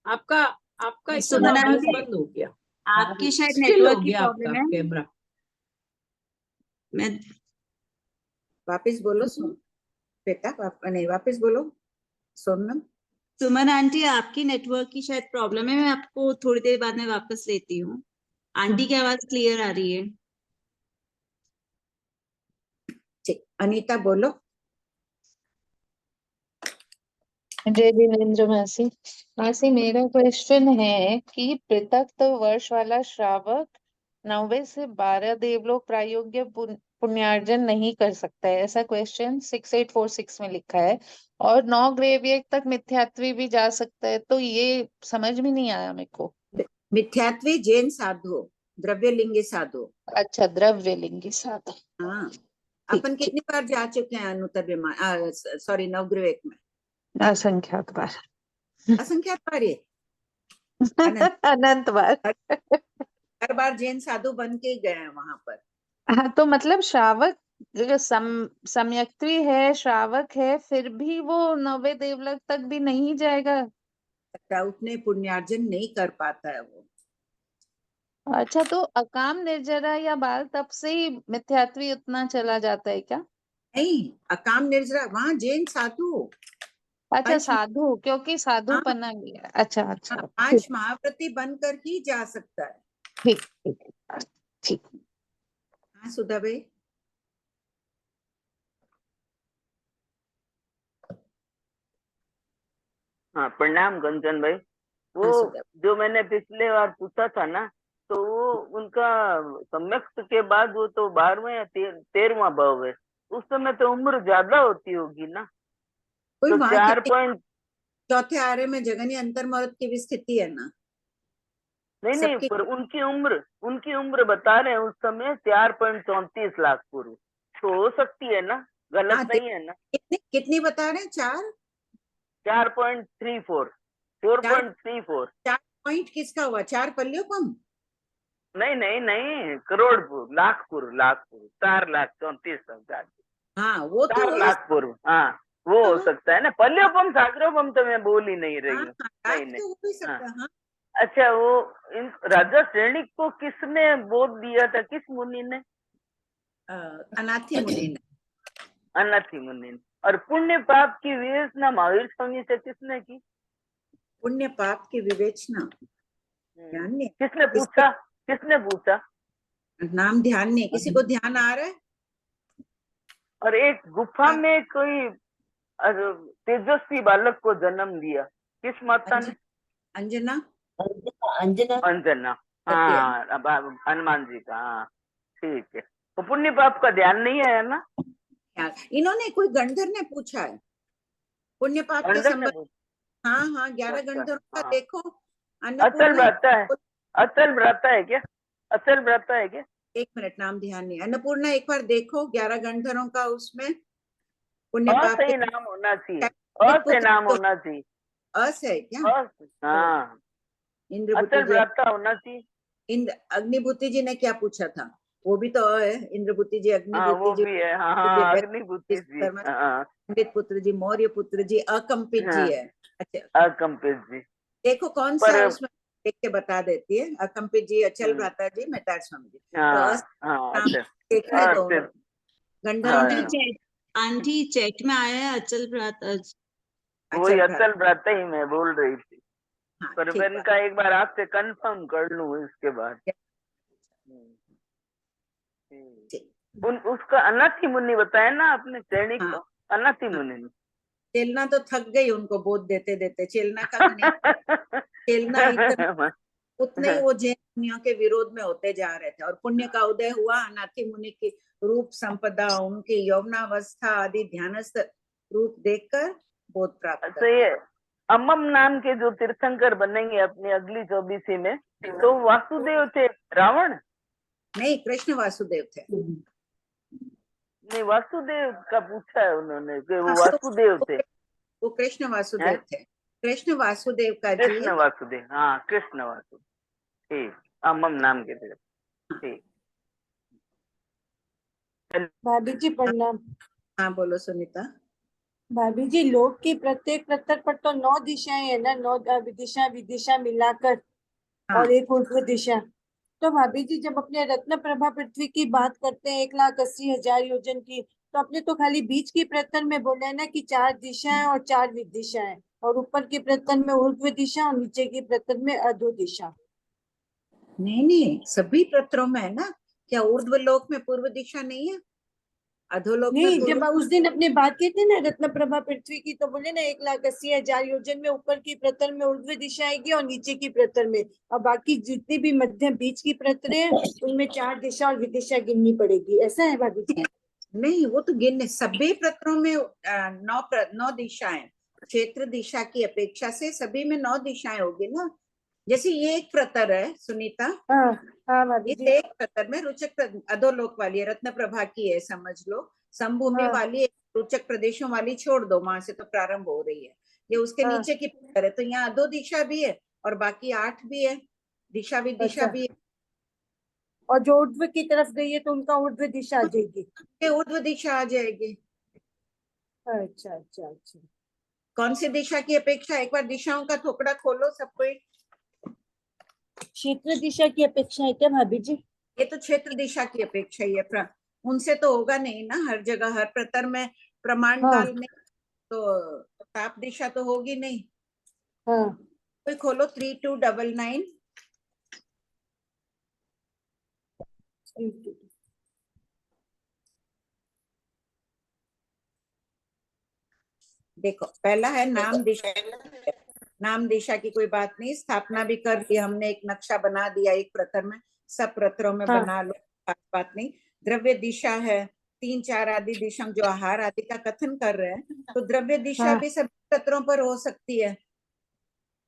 [SPEAKER 5] आपका, आपका एकदम
[SPEAKER 6] सुमन
[SPEAKER 5] आवाज
[SPEAKER 6] आंटी,
[SPEAKER 5] बंद हो गया,
[SPEAKER 6] आपकी शायद
[SPEAKER 5] स्टिल हो
[SPEAKER 6] नेटवर्क की
[SPEAKER 5] गया आपका
[SPEAKER 6] प्रॉब्लम है।
[SPEAKER 5] कैमरा।
[SPEAKER 6] मैं
[SPEAKER 2] वापस बोलो बेटा, नहीं वापस बोलो सोनम।
[SPEAKER 6] सुमन आंटी, आपकी नेटवर्क की शायद प्रॉब्लम है, मैं आपको थोड़ी देर बाद में वापस लेती हूँ। आंटी की आवाज क्लियर आ रही है।
[SPEAKER 2] ठीक, अनीता बोलो।
[SPEAKER 7] जय जिनेन्द्र मासी। मासी मेरा क्वेश्चन है कि पृथक वर्ष वाला श्रावक 9 से 12 देवलोक प्रायोग्य पुण्यार्जन नहीं कर सकता है, ऐसा क्वेश्चन 6846 में लिखा है, और 9 ग्रेवियक तक मिथ्यात्वी भी जा सकता है, तो ये समझ में नहीं आया मेरे को।
[SPEAKER 2] मिथ्यात्वी जैन साधु, द्रव्यलिंगी साधु।
[SPEAKER 7] अच्छा, द्रव्यलिंगी साधु।
[SPEAKER 2] हाँ, अपन कितनी बार जा चुके हैं अनुत्तर विमान, सॉरी नवग्रह में?
[SPEAKER 7] असंख्यात बार।
[SPEAKER 2] असंख्यात बार, ये
[SPEAKER 7] अनंत बार।
[SPEAKER 2] हर बार जैन साधु बन के गए हैं वहां पर।
[SPEAKER 7] हाँ, तो मतलब श्रावक जो सम्यक्त्री है, श्रावक है, फिर भी वो 9वें देवलोक तक भी नहीं जाएगा।
[SPEAKER 2] उतने पुण्यार्जन नहीं कर पाता है वो।
[SPEAKER 7] अच्छा, तो अकाम निर्जरा या बाल तप से ही मिथ्यात्वी उतना चला जाता है क्या?
[SPEAKER 2] नहीं, अकाम निर्जरा वहां जैन साधु,
[SPEAKER 7] अच्छा,
[SPEAKER 2] पंच,
[SPEAKER 7] साधु, क्योंकि साधु
[SPEAKER 2] हाँ,
[SPEAKER 7] पन्ना गया। अच्छा अच्छा,
[SPEAKER 2] 5 महाव्रती बनकर ही जा सकता है।
[SPEAKER 7] ठीक ठीक ठीक।
[SPEAKER 2] हाँ सुधा भाई।
[SPEAKER 8] हाँ प्रणाम कंचन भाई। वो
[SPEAKER 2] हाँ सुधा।
[SPEAKER 8] जो मैंने पिछले बार पूछा था ना, तो वो उनका सम्यक्त के बाद वो तो 12वां या 13वां भाव है, उस समय तो उम्र ज्यादा होती होगी ना,
[SPEAKER 2] कोई
[SPEAKER 8] तो
[SPEAKER 2] वहां
[SPEAKER 8] 4
[SPEAKER 2] कितने
[SPEAKER 8] पॉइंट
[SPEAKER 2] चौथे आर्य में जगन्य अंतर्मुहूर्त की भी स्थिति है ना
[SPEAKER 8] नहीं
[SPEAKER 2] सबकी।
[SPEAKER 8] पर उनकी उम्र बता रहे हैं उस समय 4.34 लाख पूर्व, तो हो सकती है ना, गलत
[SPEAKER 2] हाँ,
[SPEAKER 8] नहीं है ना?
[SPEAKER 2] कितनी कितनी बता रहे हैं?
[SPEAKER 8] 4.34
[SPEAKER 2] 4
[SPEAKER 8] 4.34
[SPEAKER 2] पॉइंट किसका हुआ? 4 पल्लियों कम?
[SPEAKER 8] नहीं करोड़ पूर्व, लाख पूर्व 4,34,000,
[SPEAKER 2] हाँ वो तो
[SPEAKER 8] 4 लाख पूर्व। हाँ वो हो सकता है ना, पल्योपम सागरोपम तो मैं बोल ही नहीं रही
[SPEAKER 2] हाँ,
[SPEAKER 8] हूँ।
[SPEAKER 2] लाख
[SPEAKER 8] नहीं
[SPEAKER 2] तो हो भी
[SPEAKER 8] हाँ।
[SPEAKER 2] सकता है। हाँ,
[SPEAKER 8] अच्छा, वो इन राजा श्रेणिक को किसने बोध दिया था, किस मुनि ने?
[SPEAKER 2] अनाथी मुनि ने।
[SPEAKER 8] अनाथी मुनि ने। और पुण्य पाप की विवेचना महावीर स्वामी से किसने की?
[SPEAKER 2] पुण्य पाप की विवेचना ध्यान नहीं,
[SPEAKER 8] किसने पूछा?
[SPEAKER 2] नाम ध्यान नहीं, किसी को ध्यान आ रहा है?
[SPEAKER 8] और एक गुफा में कोई तेजस्वी बालक को जन्म दिया, किस माता ने?
[SPEAKER 2] अंजना।
[SPEAKER 8] अंजना, हाँ हनुमान जी का। हाँ ठीक है, तो पुण्य पाप का ध्यान नहीं है ना?
[SPEAKER 2] इन्होंने कोई गंधर्व ने पूछा है पुण्य पाप के
[SPEAKER 8] गंधर्व ने
[SPEAKER 2] संबंध। हाँ हाँ, 11
[SPEAKER 8] अच्छा,
[SPEAKER 2] गंधर्व का
[SPEAKER 8] हाँ।
[SPEAKER 2] देखो।
[SPEAKER 8] अचल
[SPEAKER 2] अन्नपूर्णा,
[SPEAKER 8] भ्राता है क्या? अचल भ्राता है क्या?
[SPEAKER 2] 1 मिनट, नाम ध्यान नहीं। अन्नपूर्णा एक बार देखो 11 गंधर्वों का, उसमें पुण्य
[SPEAKER 8] हाँ
[SPEAKER 2] पाप
[SPEAKER 8] सही
[SPEAKER 2] के
[SPEAKER 8] नाम होना चाहिए। अ से
[SPEAKER 2] पुत्र
[SPEAKER 8] नाम
[SPEAKER 2] तो
[SPEAKER 8] होना चाहिए।
[SPEAKER 2] अस है क्या?
[SPEAKER 8] अ से, हाँ।
[SPEAKER 2] इंद्रभूति
[SPEAKER 8] अचल
[SPEAKER 2] जी,
[SPEAKER 8] भ्राता होना चाहिए।
[SPEAKER 2] अग्निभूति जी ने क्या पूछा था? वो भी तो अ है। इंद्रभूति जी,
[SPEAKER 8] हाँ
[SPEAKER 2] अग्निभूति
[SPEAKER 8] वो
[SPEAKER 2] जी,
[SPEAKER 8] भी है, हाँ
[SPEAKER 2] जी,
[SPEAKER 8] हाँ, अग्निभूति जी, हाँ
[SPEAKER 2] पंडित पुत्र जी, मौर्य पुत्र जी, अकंपित जी
[SPEAKER 8] हाँ,
[SPEAKER 2] है। अच्छा,
[SPEAKER 8] अकम्पित जी।
[SPEAKER 2] देखो कौन सा
[SPEAKER 8] पर
[SPEAKER 2] है उसमें, देख के बता देती है। अकंपित जी, अचल
[SPEAKER 8] हम्म,
[SPEAKER 2] भ्राता जी, मेहतार स्वामी जी। तो
[SPEAKER 8] हाँ
[SPEAKER 2] अस
[SPEAKER 8] हाँ,
[SPEAKER 2] नाम
[SPEAKER 8] अच्छा,
[SPEAKER 2] देखने दो
[SPEAKER 8] अच्छा,
[SPEAKER 2] गंधर्व
[SPEAKER 8] हाँ
[SPEAKER 2] ने।
[SPEAKER 6] आंटी चैट में आया है अचल भ्राता।
[SPEAKER 8] वही
[SPEAKER 2] अचल भ्राता,
[SPEAKER 8] अचल भ्राता ही मैं बोल रही थी,
[SPEAKER 2] हाँ
[SPEAKER 8] पर
[SPEAKER 2] ठीक
[SPEAKER 8] मैंने
[SPEAKER 2] बात।
[SPEAKER 8] कहा एक बार आपसे कंफर्म कर लूं इसके बाद। हम्म,
[SPEAKER 2] ठीक,
[SPEAKER 8] उसका अनाथी मुनि बताया ना आपने, सैनिक
[SPEAKER 2] हाँ
[SPEAKER 8] को अनाथी
[SPEAKER 2] हाँ।
[SPEAKER 8] मुनि ने।
[SPEAKER 2] चेलना तो थक गई उनको बोध देते देते, चेलना का नहीं। चेलना इतना, उतने ही वो जैन मुनियों के विरोध में होते जा रहे थे, और पुण्य का उदय हुआ। अनाथी मुनि की रूप संपदा, उनकी यौवनावस्था आदि ध्यानस्थ रूप देखकर बोध प्राप्त
[SPEAKER 8] तो
[SPEAKER 2] कर।
[SPEAKER 8] ये अम्मम नाम के जो तीर्थंकर बनेंगे अपनी अगली 24वीं में, तो वासुदेव थे रावण?
[SPEAKER 2] नहीं, कृष्ण वासुदेव थे।
[SPEAKER 8] नहीं, वासुदेव का पूछा है उन्होंने कि
[SPEAKER 2] हाँ,
[SPEAKER 8] वो वासुदेव थे।
[SPEAKER 2] वो कृष्ण
[SPEAKER 8] हैं?
[SPEAKER 2] वासुदेव थे। कृष्ण वासुदेव का जी,
[SPEAKER 8] कृष्ण वासुदेव, हाँ कृष्ण वासुदेव, ठीक, अम्मम नाम के थे, ठीक।
[SPEAKER 5] भाभी जी प्रणाम।
[SPEAKER 2] हाँ बोलो सुनीता।
[SPEAKER 5] भाभी जी, लोक की प्रत्येक प्रतर पर तो 9 दिशाएं है ना, 9 दिशा विदिशा मिलाकर,
[SPEAKER 2] हाँ,
[SPEAKER 5] और एक ऊर्ध्व दिशा। तो भाभी जी, जब अपने रत्न प्रभा पृथ्वी की बात करते हैं 1,80,000 योजन की, तो अपने तो खाली बीच की प्रतर में बोला है ना कि 4 दिशाएं और 4 विदिशाएं, और ऊपर की प्रतर में ऊर्ध्व दिशा और नीचे की प्रतर में अधो दिशा।
[SPEAKER 2] नहीं नहीं, सभी प्रतरों में है ना। क्या ऊर्ध्व लोक में पूर्व दिशा नहीं है? अधोलोक में
[SPEAKER 5] नहीं,
[SPEAKER 2] पूर्व।
[SPEAKER 5] जब उस दिन अपने बात की थी ना रत्न प्रभा पृथ्वी की, तो बोले ना 1,80,000 योजन में ऊपर की प्रतर में ऊर्ध्व दिशा आएगी और नीचे की प्रतर में, और बाकी जितनी भी मध्य बीच की प्रतरें हैं, उनमें 4 दिशा और विदिशा गिननी पड़ेगी। ऐसा है भाभी जी?
[SPEAKER 2] नहीं, वो तो गिनने सभी प्रतरों में 9 दिशाएं। क्षेत्र दिशा की अपेक्षा से सभी में 9 दिशाएं होगी ना। जैसे ये एक प्रतर है सुनीता,
[SPEAKER 5] हाँ हाँ भाभी
[SPEAKER 2] इस
[SPEAKER 5] जी।
[SPEAKER 2] एक प्रतर में अधोलोक वाली है, रत्न प्रभा की है समझ लो। समभूमि
[SPEAKER 5] हाँ
[SPEAKER 2] वाली रोचक प्रदेशों वाली छोड़ दो, वहां से तो प्रारंभ हो रही है। ये उसके
[SPEAKER 5] हाँ।
[SPEAKER 2] नीचे की प्रतर है, तो यहाँ अधो दिशा भी है और बाकी 8 भी है, दिशा विदिशा
[SPEAKER 5] अच्छा,
[SPEAKER 2] भी है।
[SPEAKER 5] और जो ऊर्ध्व की तरफ गई है तो उनका ऊर्ध्व दिशा आ जाएगी।
[SPEAKER 2] ये ऊर्ध्व दिशा आ जाएगी।
[SPEAKER 5] अच्छा अच्छा अच्छा।
[SPEAKER 2] कौन सी दिशा की अपेक्षा? एक बार दिशाओं का थोपड़ा खोलो सब कोई।
[SPEAKER 5] क्षेत्र दिशा की अपेक्षा है क्या भाभी जी?
[SPEAKER 2] ये तो क्षेत्र दिशा की अपेक्षा ही है। उनसे तो होगा नहीं ना हर जगह, हर प्रतर में प्रमाण
[SPEAKER 5] हाँ
[SPEAKER 2] काल में, तो ताप दिशा तो होगी नहीं।
[SPEAKER 5] हाँ।
[SPEAKER 2] कोई खोलो 3299। देखो पहला है नाम दिशा। नाम दिशा की कोई बात नहीं, स्थापना भी कर दी हमने, एक नक्शा बना दिया एक प्रतर में, सब प्रतरों में
[SPEAKER 5] हाँ
[SPEAKER 2] बना लो, बात नहीं। द्रव्य दिशा है 3 4 आदि दिशा जो आहार आदि का कथन कर रहे हैं, तो द्रव्य दिशा
[SPEAKER 5] हाँ।
[SPEAKER 2] भी सब प्रतरों पर हो सकती है।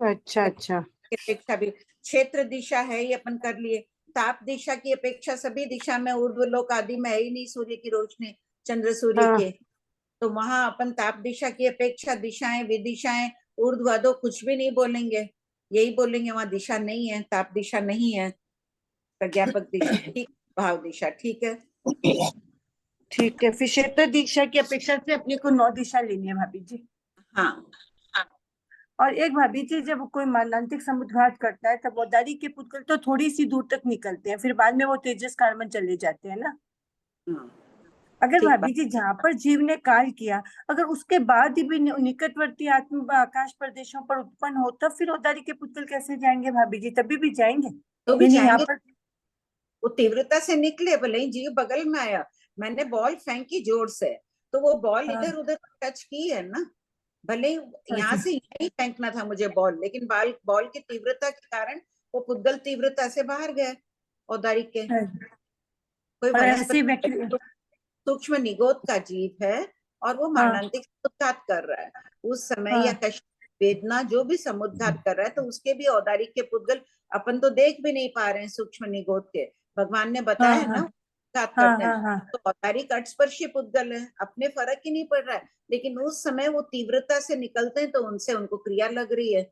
[SPEAKER 5] अच्छा अच्छा।
[SPEAKER 2] की अपेक्षा भी क्षेत्र दिशा है, ये अपन कर लिए। ताप दिशा की अपेक्षा सभी दिशा में ऊर्ध्वलोक आदि में है ही नहीं सूर्य की रोशनी, चंद्र सूर्य
[SPEAKER 5] हाँ।
[SPEAKER 2] के, तो वहां अपन ताप दिशा की अपेक्षा दिशाएं विदिशाएं ऊर्ध्व अधो कुछ भी नहीं बोलेंगे, यही बोलेंगे वहां दिशा नहीं है, ताप दिशा नहीं है, प्रज्ञापक दिशा ठीक, भाव दिशा ठीक है।
[SPEAKER 5] ठीक है, फिर क्षेत्र दिशा की अपेक्षा से अपने को 9 दिशा लेनी है भाभी जी।
[SPEAKER 2] हाँ
[SPEAKER 5] और एक भाभी जी, जब कोई मारणांतिक समुद्घात करता है तब औदारी के पुतगल तो थोड़ी सी दूर तक निकलते हैं, फिर बाद में वो तेजस काल में चले जाते हैं ना।
[SPEAKER 2] हाँ,
[SPEAKER 5] अगर
[SPEAKER 2] ठीक
[SPEAKER 5] भाभी
[SPEAKER 2] बात।
[SPEAKER 5] जी जहाँ पर जीव ने काल किया, अगर उसके बाद भी निकटवर्ती आत्म आकाश प्रदेशों पर उत्पन्न हो, तब फिर औदारी के पुतगल कैसे जाएंगे भाभी जी? तभी भी जाएंगे?
[SPEAKER 2] तो भी
[SPEAKER 5] यानी यहाँ
[SPEAKER 2] जाएंगे,
[SPEAKER 5] पर
[SPEAKER 2] वो तीव्रता से निकले, भले ही जीव बगल में आया, मैंने बॉल फेंकी जोर से, तो वो बॉल
[SPEAKER 5] हाँ,
[SPEAKER 2] इधर उधर टच की है ना, भले ही यहाँ
[SPEAKER 5] अच्छा
[SPEAKER 2] से यही फेंकना था मुझे बॉल, लेकिन बॉल बॉल की तीव्रता के कारण वो पुद्गल तीव्रता से बाहर गए औदारी के। कोई
[SPEAKER 5] और ऐसे
[SPEAKER 2] वनस्पति
[SPEAKER 5] व्यक्ति।
[SPEAKER 2] सूक्ष्म निगोद का जीव है और वो
[SPEAKER 5] हाँ
[SPEAKER 2] मारणांतिक समुद्घात कर रहा है उस समय, या
[SPEAKER 5] हाँ
[SPEAKER 2] कष्ट वेदना जो भी समुद्घात कर रहा है, तो उसके भी औदारिक के पुद्गल अपन तो देख भी नहीं पा रहे हैं सूक्ष्म निगोद के, भगवान ने
[SPEAKER 5] हाँ
[SPEAKER 2] बताया
[SPEAKER 5] हाँ
[SPEAKER 2] ना समुद्घात
[SPEAKER 4] हाँ
[SPEAKER 2] करते हैं
[SPEAKER 4] हाँ हाँ
[SPEAKER 2] तो औदारिक अटस्पर्शी पुद्गल है, अपने फर्क ही नहीं पड़ रहा है, लेकिन उस समय वो तीव्रता से निकलते हैं तो उनसे उनको क्रिया लग रही है।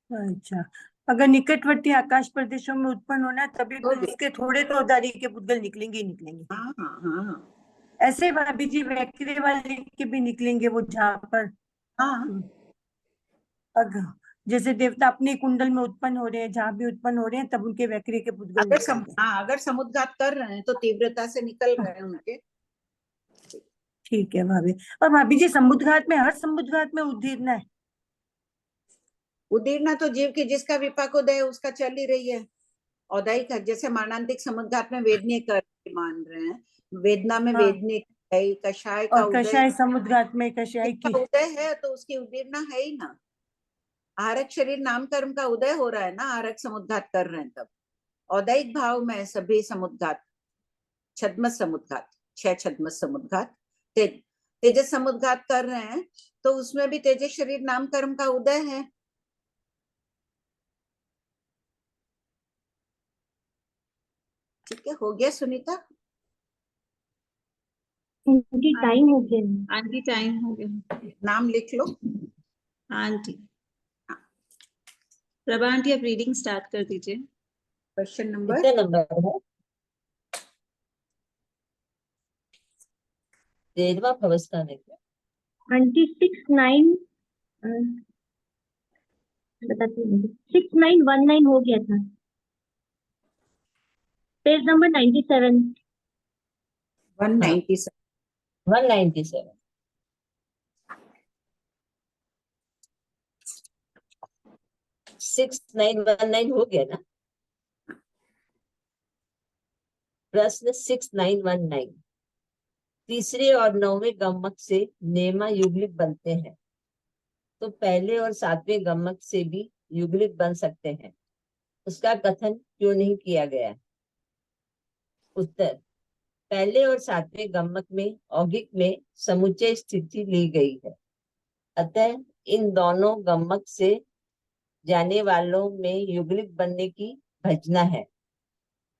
[SPEAKER 4] अच्छा, अगर निकटवर्ती आकाश प्रदेशों में उत्पन्न होना है तभी
[SPEAKER 2] तो भी
[SPEAKER 4] उसके थोड़े तो औदारी के पुद्गल निकलेंगे ही निकलेंगे।
[SPEAKER 2] हाँ हाँ हाँ हाँ
[SPEAKER 4] ऐसे भाभी जी वैक्रे वाले के भी निकलेंगे, वो जहाँ पर
[SPEAKER 2] हाँ
[SPEAKER 4] अगर जैसे देवता अपने कुंडल में उत्पन्न हो रहे हैं, जहाँ भी उत्पन्न हो रहे हैं तब उनके वैक्रे के पुद्गल निकलेंगे।
[SPEAKER 2] हाँ अगर समुद्घात कर रहे हैं तो तीव्रता से निकल रहे हैं उनके।
[SPEAKER 4] ठीक है भाभी। और भाभी जी समुद्घात में, हर समुद्घात में उदीरना है?
[SPEAKER 2] उदीरना तो जीव की जिसका विपाकोदय है उसका चल ही रही है। औदायिक जैसे मारणांतिक समुद्घात में वेदनीय कर मान रहे हैं, वेदना में
[SPEAKER 4] हाँ,
[SPEAKER 2] वेदनीय है, कषाय का
[SPEAKER 4] और
[SPEAKER 2] उदय,
[SPEAKER 4] कषाय समुद्घात में कषाय
[SPEAKER 2] जिसका
[SPEAKER 4] की।
[SPEAKER 2] उदय है तो उसकी उदीरना है ही ना। आरक शरीर नाम कर्म का उदय हो रहा है ना, आरक समुद्घात कर रहे हैं तब। औदायिक भाव में सभी समुद्घात, छद्मस समुद्घात, 6 छद्मस समुद्घात, तेजस समुद्घात कर रहे हैं तो उसमें भी तेजस शरीर नाम कर्म का उदय है। ठीक है, हो गया सुनीता?
[SPEAKER 1] उनकी टाइम हो गया।
[SPEAKER 6] आंटी टाइम हो गया।
[SPEAKER 2] नाम लिख लो।
[SPEAKER 6] आंटी प्रभा आंटी, आप रीडिंग स्टार्ट कर दीजिए।
[SPEAKER 2] क्वेश्चन नंबर
[SPEAKER 9] कितने नंबर है? 13वां अवस्था में क्या?
[SPEAKER 1] 26 बताती हूँ, 6919 हो गया था। Page number 97।
[SPEAKER 2] 197।
[SPEAKER 9] 197। 6919 हो गया ना? प्रश्न 6919। तीसरे और 9वें गम्मक से नेमा युग्लिक बनते हैं, तो पहले और 7वें गम्मक से भी युग्लिक बन सकते हैं, उसका कथन क्यों नहीं किया गया? उत्तर, पहले और 7वें गम्मक में औगिक में समुच्चय स्थिति ली गई है, अतः इन दोनों गम्मक से जाने वालों में युग्लिक बनने की भजना है।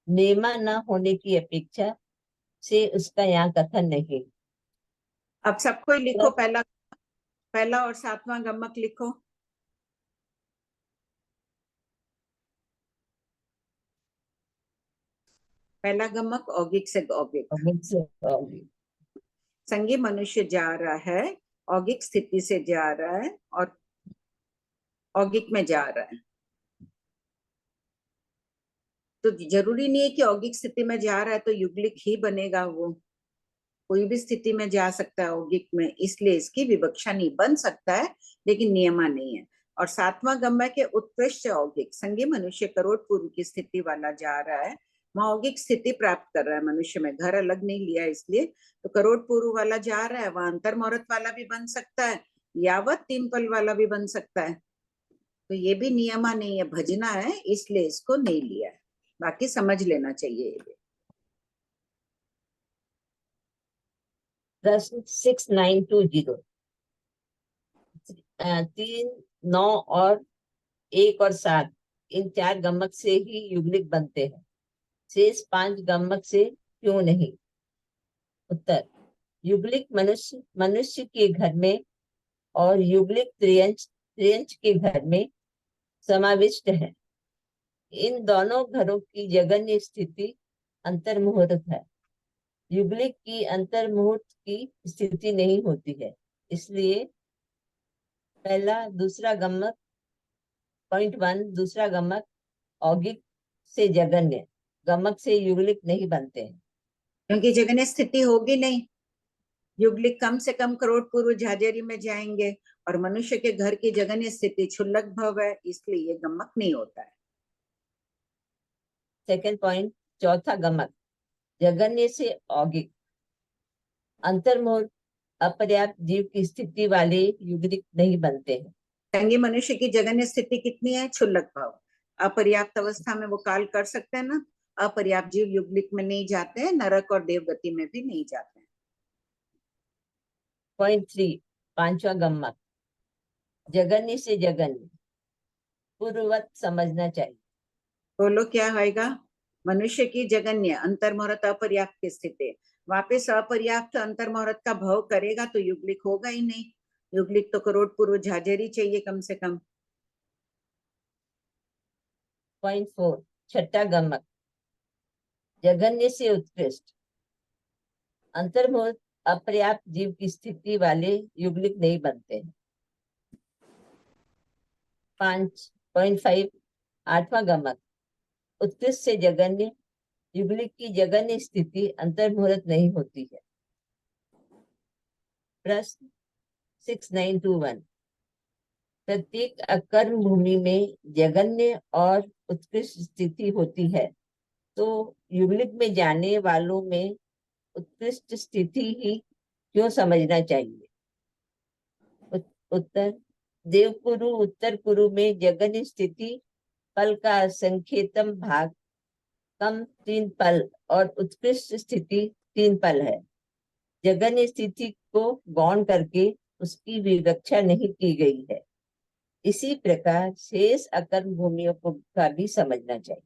[SPEAKER 9] नेमा न होने की अपेक्षा से उसका यहाँ कथन नहीं।
[SPEAKER 2] अब सबको ही लिखो, पहला और 7वां गम्मक लिखो। पहला गम्मक औगिक से औगिक,
[SPEAKER 9] औगिक से औगिक।
[SPEAKER 2] संगी मनुष्य जा रहा है, औगिक स्थिति से जा रहा है और औगिक में जा रहा है, तो जरूरी नहीं है कि औगिक स्थिति में जा रहा है तो युग्लिक ही बनेगा, वो कोई भी स्थिति में जा सकता है औगिक में, इसलिए इसकी विवक्षा नहीं, बन सकता है लेकिन नियमा नहीं है। और 7वां गम्मक के उत्कृष्ट औगिक, संगी मनुष्य करोड़ पूर्व की स्थिति वाला जा रहा है, वहां औगिक स्थिति प्राप्त कर रहा है मनुष्य में, घर अलग नहीं लिया इसलिए, तो करोड़ पूर्व वाला जा रहा है, वहां अंतर मुहूर्त वाला भी बन सकता है, यावत 3 पल वाला भी बन सकता है, तो ये भी नियमा नहीं है, भजना है, इसलिए इसको नहीं लिया है, बाकी समझ लेना चाहिए ये।
[SPEAKER 9] प्रश्न 6920। 3, 9 और 1 और 7 इन 4 गम्मक से ही युग्लिक बनते हैं, शेष 5 गम्मक से क्यों नहीं? उत्तर, युग्लिक मनुष्य के घर में और युग्लिक त्रियंच के घर में समाविष्ट है। इन दोनों घरों की जगन्य स्थिति अंतर्मुहूर्त है, युग्लिक की अंतर्मुहूर्त की स्थिति नहीं होती है, इसलिए पहला दूसरा गम्मक पॉइंट 1 दूसरा गम्मक औगिक से जगन्य गम्मक से युग्लिक नहीं बनते हैं,
[SPEAKER 2] क्योंकि जगन्य स्थिति होगी नहीं, युग्लिक कम से कम करोड़ पूर्व झाझेरी में जाएंगे और मनुष्य के घर की जगन्य स्थिति क्षुल्लक भव है, इसलिए ये गम्मक नहीं होता है।
[SPEAKER 9] सेकंड पॉइंट, चौथा गम्मक जगन्य से औगिक, अंतर्मुहूर्त अपर्याप्त जीव की स्थिति वाले युग्लिक नहीं बनते हैं।
[SPEAKER 2] संगी मनुष्य की जगन्य स्थिति कितनी है? क्षुल्लक भाव, अपर्याप्त अवस्था में वो काल कर सकते हैं ना, अपर्याप्त जीव युग्लिक में नहीं जाते हैं, नरक और देवगति में भी नहीं जाते हैं।
[SPEAKER 9] पॉइंट 3 पांचवा गम्मक जगन्य से जगन्य पूर्ववत समझना चाहिए।
[SPEAKER 2] बोलो क्या आएगा? मनुष्य की जगन्य अंतर्मुहूर्त अपर्याप्त की स्थिति, वापस अपर्याप्त अंतर्मुहूर्त का भाव करेगा तो युगलिक होगा ही नहीं। युगलिक तो करोड़ पूर्व झाझेरी चाहिए कम से कम।
[SPEAKER 9] 0.4 छठा गमक, जघन्य से उत्कृष्ट। अंतर्मुहूर्त अपर्याप्त जीव की स्थिति वाले युगलिक नहीं बनते हैं। 5.5 आठवां गमक, उत्कृष्ट से जघन्य, युगलिक की जघन्य स्थिति अंतर्मुहूर्त नहीं होती है। प्रश्न 6921, प्रत्येक अकर्म भूमि में जघन्य और उत्कृष्ट स्थिति होती है, तो युगलिक में जाने वालों में उत्कृष्ट स्थिति ही क्यों समझना चाहिए? उत्तर, देवकुरु उत्तर कुरु में जघन्य स्थिति पल का संख्यतम भाग कम 3 पल और उत्कृष्ट स्थिति 3 पल है। जघन्य स्थिति को गौण करके उसकी विवक्षा नहीं की गई है। इसी प्रकार शेष अकर्म भूमियों को का भी समझना चाहिए।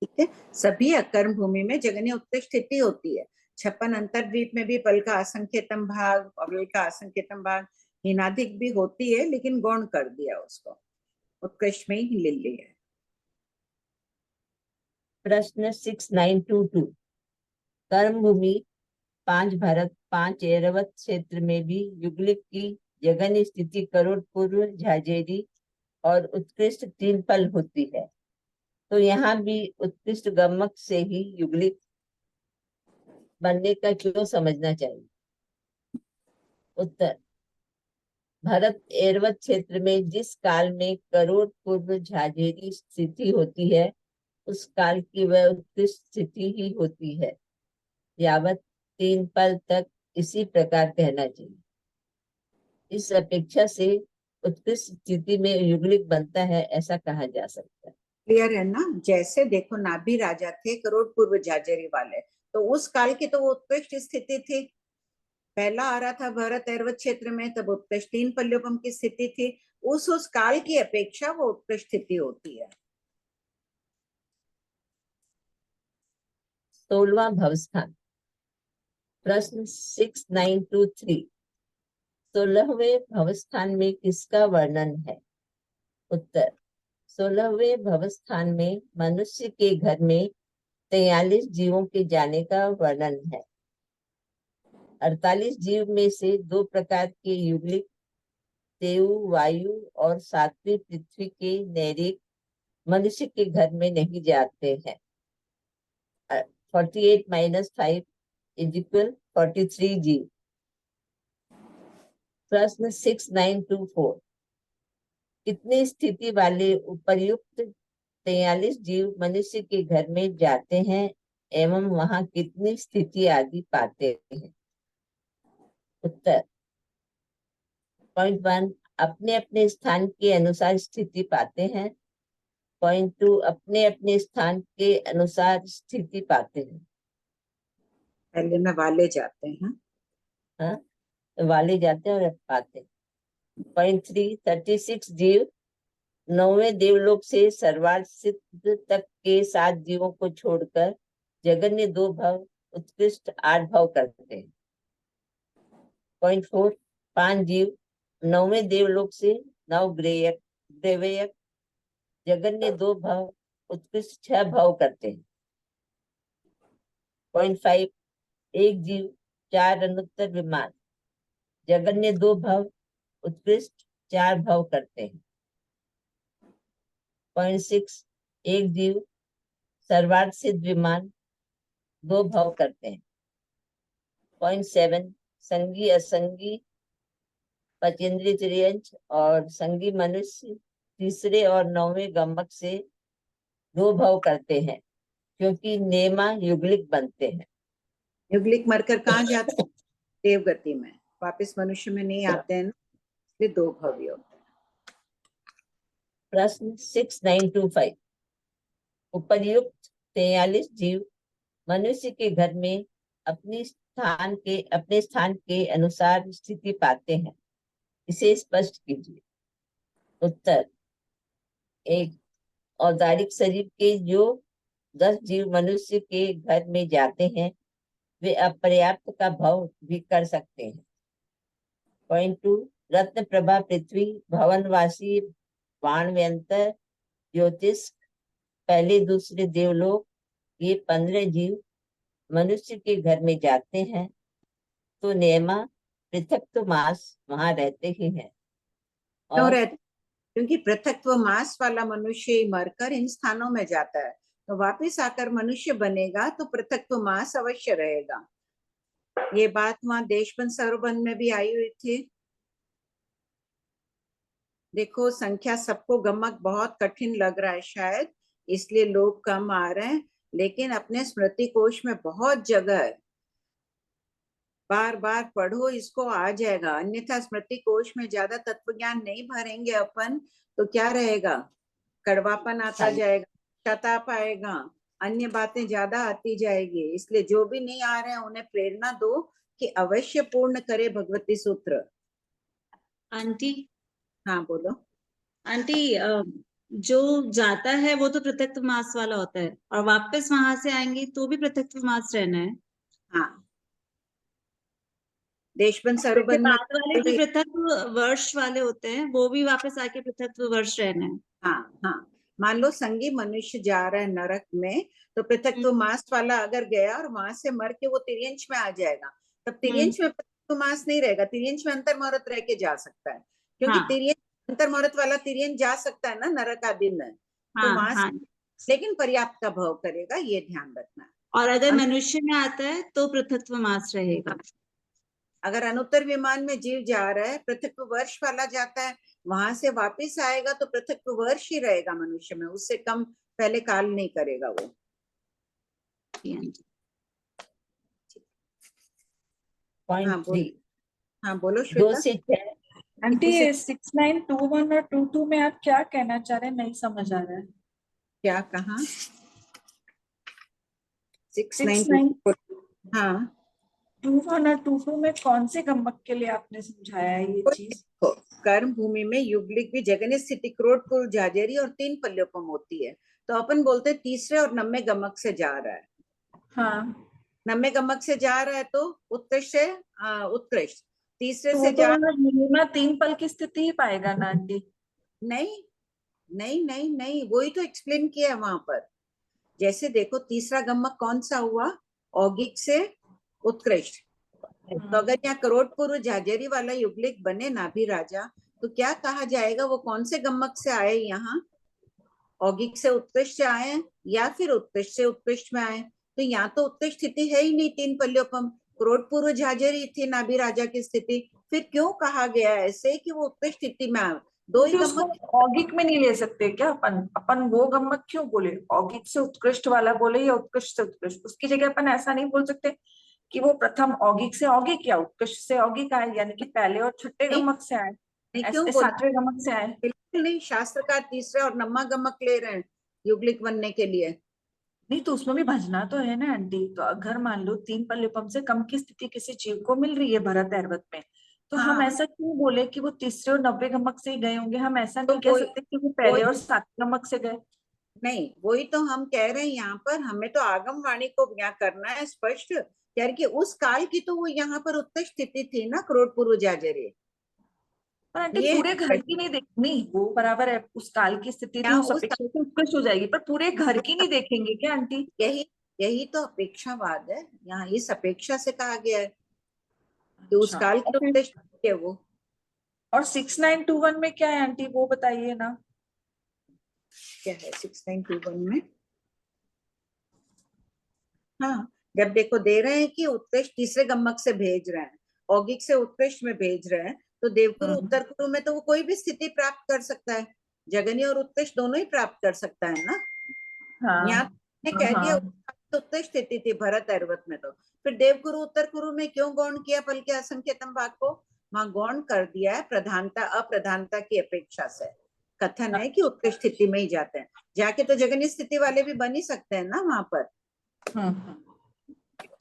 [SPEAKER 2] ठीक है, सभी अकर्म भूमि में जगन्य उत्कृष्ट स्थिति होती है। 56 अंतर्द्वीप में भी पल का असंख्यतम भाग, अव्यय का असंख्यतम भाग, हीनाधिक भी होती है, लेकिन गौण कर दिया उसको, उत्कृष्ट में ही ले लिया।
[SPEAKER 9] प्रश्न 6922, कर्म भूमि 5 भरत 5 ऐरावत क्षेत्र में भी युगलिक की जघन्य स्थिति करोड़ पूर्व झाझेरी और उत्कृष्ट 3 पल होती है, तो यहाँ भी उत्कृष्ट गमक से ही युगलिक बनने का क्यों समझना चाहिए? उत्तर, भरत ऐरावत क्षेत्र में जिस काल में करोड़ पूर्व झाझेरी स्थिति होती है, उस काल की वह उत्कृष्ट स्थिति ही होती है। यावत 3 पल तक इसी प्रकार कहना चाहिए। इस अपेक्षा से उत्कृष्ट स्थिति में युगलिक बनता है, ऐसा कहा जा सकता है।
[SPEAKER 2] क्लियर है ना? जैसे देखो, नाभि राजा थे करोड़ पूर्व झाझेरी वाले, तो उस काल की तो वो उत्कृष्ट स्थिति थी। पहला आ रहा था भरत ऐरावत क्षेत्र में, तब उत्कृष्ट 3 पल्योपम की स्थिति थी। उस काल की अपेक्षा वो उत्कृष्ट स्थिति होती है।
[SPEAKER 9] 16वां भवस्थान, प्रश्न 6923, 16वें भवस्थान में किसका वर्णन है? उत्तर, 16वें भवस्थान में मनुष्य के घर में 43 जीवों के जाने का वर्णन है। 48 जीव में से 2 प्रकार के युगलिक देव वायु और 7वीं पृथ्वी के नैरिक मनुष्य के घर में नहीं जाते हैं। 48 - 5 = 43 जीव। प्रश्न 6924, कितनी स्थिति वाले उपर्युक्त 43 जीव मनुष्य के घर में जाते हैं एवं वहां कितनी स्थिति आदि पाते हैं? उत्तर, पॉइंट 1, अपने अपने स्थान के अनुसार स्थिति पाते हैं। पॉइंट 2, अपने अपने स्थान के अनुसार स्थिति पाते हैं।
[SPEAKER 2] पहले में वाले जाते हैं।
[SPEAKER 9] हाँ, वाले जाते हैं और पाते हैं। पॉइंट 3, 36 जीव 9वें देवलोक से सर्वार्थ सिद्ध तक के 7 जीवों को छोड़कर जघन्य 2 भव उत्कृष्ट 8 भव करते हैं। पॉइंट 4, 5 जीव 9वें देवलोक से नवग्रेयक देवयक जघन्य 2 भव उत्कृष्ट 6 भव करते हैं। पॉइंट 5, 1 जीव 4 अनुत्तर विमान जघन्य 2 भव उत्कृष्ट 4 भव करते हैं। पॉइंट 6, 1 जीव सर्वार्थ सिद्ध विमान 2 भव करते हैं। पॉइंट 7, संगी असंगी पचेंद्रिय त्रियंच और संगी मनुष्य तीसरे और 9वें गमक से 2 भव करते हैं, क्योंकि नेमा युगलिक बनते हैं।
[SPEAKER 2] युगलिक मरकर कहाँ जाते हैं? देवगति में, वापस मनुष्य में नहीं आते हैं, इसलिए 2 भव्य होते हैं।
[SPEAKER 9] प्रश्न 6925, उपर्युक्त 43 जीव मनुष्य के घर में अपने स्थान के अनुसार स्थिति पाते हैं, इसे स्पष्ट कीजिए। उत्तर, 1, औदारिक शरीर के जो 10 जीव मनुष्य के घर में जाते हैं, वे अपर्याप्त का भाव भी कर सकते हैं। पॉइंट 2, रत्न प्रभा पृथ्वी, भवनवासी, बाणव्यंतर, ज्योतिष, पहले दूसरे देवलोक, ये 15 जीव मनुष्य के घर में जाते हैं, तो नेमा पृथक्त्व मास वहां रहते ही हैं।
[SPEAKER 2] क्यों
[SPEAKER 9] और
[SPEAKER 2] रहते? क्योंकि पृथक्त्व मास वाला मनुष्य ही मरकर इन स्थानों में जाता है, तो वापिस आकर मनुष्य बनेगा तो पृथक्त्व मास अवश्य रहेगा। ये बात वहां देशबंद सर्वबंध में भी आई हुई थी। देखो संख्या सबको गमक बहुत कठिन लग रहा है शायद, इसलिए लोग कम आ रहे हैं, लेकिन अपने स्मृति कोश में बहुत जगह है, बार बार पढ़ो, इसको आ जाएगा। अन्यथा स्मृति कोश में ज्यादा तत्व ज्ञान नहीं भरेंगे अपन तो क्या रहेगा, कड़वापन आता जाएगा, शताप आएगा, अन्य बातें ज्यादा आती जाएगी। इसलिए जो भी नहीं आ रहे हैं उन्हें प्रेरणा दो कि अवश्य पूर्ण करे भगवती सूत्र।
[SPEAKER 6] आंटी,
[SPEAKER 2] हाँ बोलो।
[SPEAKER 6] आंटी, जो जाता है वो तो पृथक्त्व मास वाला होता है, और वापस वहां से आएंगे तो भी पृथक्त्व मास रहना है।
[SPEAKER 2] हाँ, देशबंद
[SPEAKER 6] उसके
[SPEAKER 2] सर्वबंध में
[SPEAKER 6] बाद वाले जो पृथक्त्व वर्ष वाले होते हैं वो भी वापस आके पृथक्त्व वर्ष रहना है।
[SPEAKER 2] हाँ हाँ, मान लो संगी मनुष्य जा रहा है नरक में, तो पृथक्त्व मास वाला अगर गया और वहां से मर के वो तिर्यंश में आ जाएगा, तब तिर्यंश में पृथक्त्व मास नहीं रहेगा, तिर्यंश में अंतर मुहूर्त रह के जा सकता है, क्योंकि
[SPEAKER 6] हाँ।
[SPEAKER 2] तिर्यंश अंतर मुहूर्त वाला तिर्यंश जा सकता है ना नरक आदि में, तो
[SPEAKER 6] हाँ,
[SPEAKER 2] मास
[SPEAKER 6] हाँ।
[SPEAKER 2] लेकिन पर्याप्त का भाव करेगा, ये ध्यान रखना।
[SPEAKER 6] और अगर मनुष्य में आता है तो पृथक्त्व मास रहेगा।
[SPEAKER 2] अगर अनुत्तर विमान में जीव जा रहा है, पृथक्त्व वर्ष वाला जाता है, वहां से वापिस आएगा तो पृथक्त्व वर्ष ही रहेगा मनुष्य में, उससे कम पहले काल नहीं करेगा वो।
[SPEAKER 9] पॉइंट 3,
[SPEAKER 2] हाँ बोलो
[SPEAKER 9] 2
[SPEAKER 2] श्वेता।
[SPEAKER 9] से 6
[SPEAKER 4] आंटी 6921 और 22 में आप क्या कहना चाह रहे हैं, नहीं समझ आ रहा है।
[SPEAKER 2] क्या कहा? 69 हाँ
[SPEAKER 4] 21 और 22 में कौन से गम्मक के लिए आपने समझाया है ये चीज?
[SPEAKER 2] कर्म भूमि में युगलिक भी जगन स्थिति क्रोधपुर जाजेरी और 3 पल्योपम होती है, तो अपन बोलते हैं तीसरे और 90 गमक से जा रहा है।
[SPEAKER 4] हाँ,
[SPEAKER 2] 90 गमक से जा रहा है तो उत्कृष्ट से उत्कृष्ट, तीसरे
[SPEAKER 4] तो
[SPEAKER 2] से
[SPEAKER 4] वो
[SPEAKER 2] जा
[SPEAKER 4] तो मिनिमा 3 पल की स्थिति ही पाएगा ना आंटी?
[SPEAKER 2] नहीं नहीं नहीं नहीं, वही तो एक्सप्लेन किया है वहां पर। जैसे देखो तीसरा गमक कौन सा हुआ, औगिक से उत्कृष्ट, तो अगर यहाँ करोड़पुर झाजेरी वाला युगलिक बने नाभि राजा, तो क्या कहा जाएगा, वो कौन से गम्मक से आए, यहाँ औगिक से उत्कृष्ट से आए या फिर उत्कृष्ट से उत्कृष्ट में आए? तो यहाँ तो उत्कृष्ट स्थिति है ही नहीं, 3 पल्योपम, करोड़पुर झाजेरी थी नाभि राजा की स्थिति, फिर क्यों कहा गया ऐसे कि वो उत्कृष्ट स्थिति में आए? 2 ही गम्मक।
[SPEAKER 4] औगिक में नहीं ले सकते क्या अपन वो गम्मक क्यों बोले, औगिक से उत्कृष्ट वाला बोले या उत्कृष्ट से उत्कृष्ट? उसकी जगह अपन ऐसा नहीं बोल सकते कि वो प्रथम औगिक से औगिक या उत्कृष्ट से औगिक आए, यानी कि पहले और छठे गमक से आए,
[SPEAKER 2] क्यों
[SPEAKER 4] ऐसे 7वें गमक से आए?
[SPEAKER 2] बिल्कुल नहीं, शास्त्रकार तीसरे और 90 गमक ले रहे हैं युगलिक बनने के लिए।
[SPEAKER 4] नहीं तो उसमें भी भजना तो है ना आंटी, तो अगर मान लो 3 पल्योपम से कम की स्थिति किसी जीव को मिल रही है भरत ऐरवत में, तो हम ऐसा क्यों बोले कि वो तीसरे और 90 गमक से ही गए होंगे? हम ऐसा नहीं कह सकते कि वो पहले और 7वें गमक से गए।
[SPEAKER 2] नहीं, वही तो हम कह रहे हैं, यहाँ पर हमें तो आगम वाणी को यहाँ करना है स्पष्ट, यार कि उस काल की तो वो यहाँ पर उत्कृष्ट स्थिति थी ना, करोड़पुर जाजरे।
[SPEAKER 4] पर आंटी पूरे घर की नहीं देखनी, वो बराबर है, उस काल की स्थिति थी, उस अपेक्षा से उत्कृष्ट हो जाएगी, पर पूरे घर की नहीं देखेंगे क्या आंटी?
[SPEAKER 2] यही तो अपेक्षावाद है, यहाँ इस अपेक्षा से कहा गया है कि उस काल की उत्कृष्ट है वो।
[SPEAKER 4] और 6921 में क्या है आंटी, वो बताइए ना।
[SPEAKER 2] क्या है 6921 में? हाँ, जब देखो दे रहे हैं कि उत्कृष्ट तीसरे गम्मक से भेज रहे हैं, औगिक से उत्कृष्ट में भेज रहे हैं, तो देवकुरु उत्तर कुरु में तो वो कोई भी स्थिति प्राप्त कर सकता है, जगनी और उत्कृष्ट दोनों ही प्राप्त कर सकता है ना। यहाँ कह दिया उत्कृष्ट स्थिति थी भरत ऐरवत में, तो फिर देवकुरु उत्तर कुरु में क्यों गौण किया पल के असंख्यतम भाग को? वहां गौण कर दिया है प्रधानता अप्रधानता की अपेक्षा से, कथन है कि उत्कृष्ट स्थिति में ही जाते हैं, जाके तो जगनी स्थिति वाले भी बन ही सकते हैं ना वहां पर।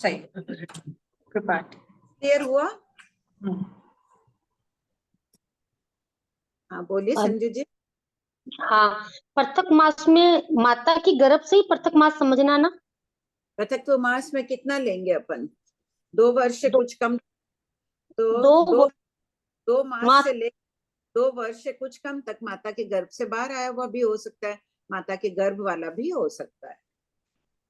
[SPEAKER 4] सही,
[SPEAKER 2] क्लियर हुआ? हाँ बोलिए संजू जी।
[SPEAKER 3] हाँ, पृथक मास में माता की गर्भ से ही पृथक मास समझना ना।
[SPEAKER 2] पृथक तो मास में कितना लेंगे अपन? 2 वर्ष से
[SPEAKER 3] दो
[SPEAKER 2] कुछ कम, तो
[SPEAKER 3] दो
[SPEAKER 2] दो 2 मास
[SPEAKER 3] मास
[SPEAKER 2] से ले 2 वर्ष से कुछ कम तक माता के गर्भ से बाहर आया हुआ भी हो सकता है, माता के गर्भ वाला भी हो सकता है।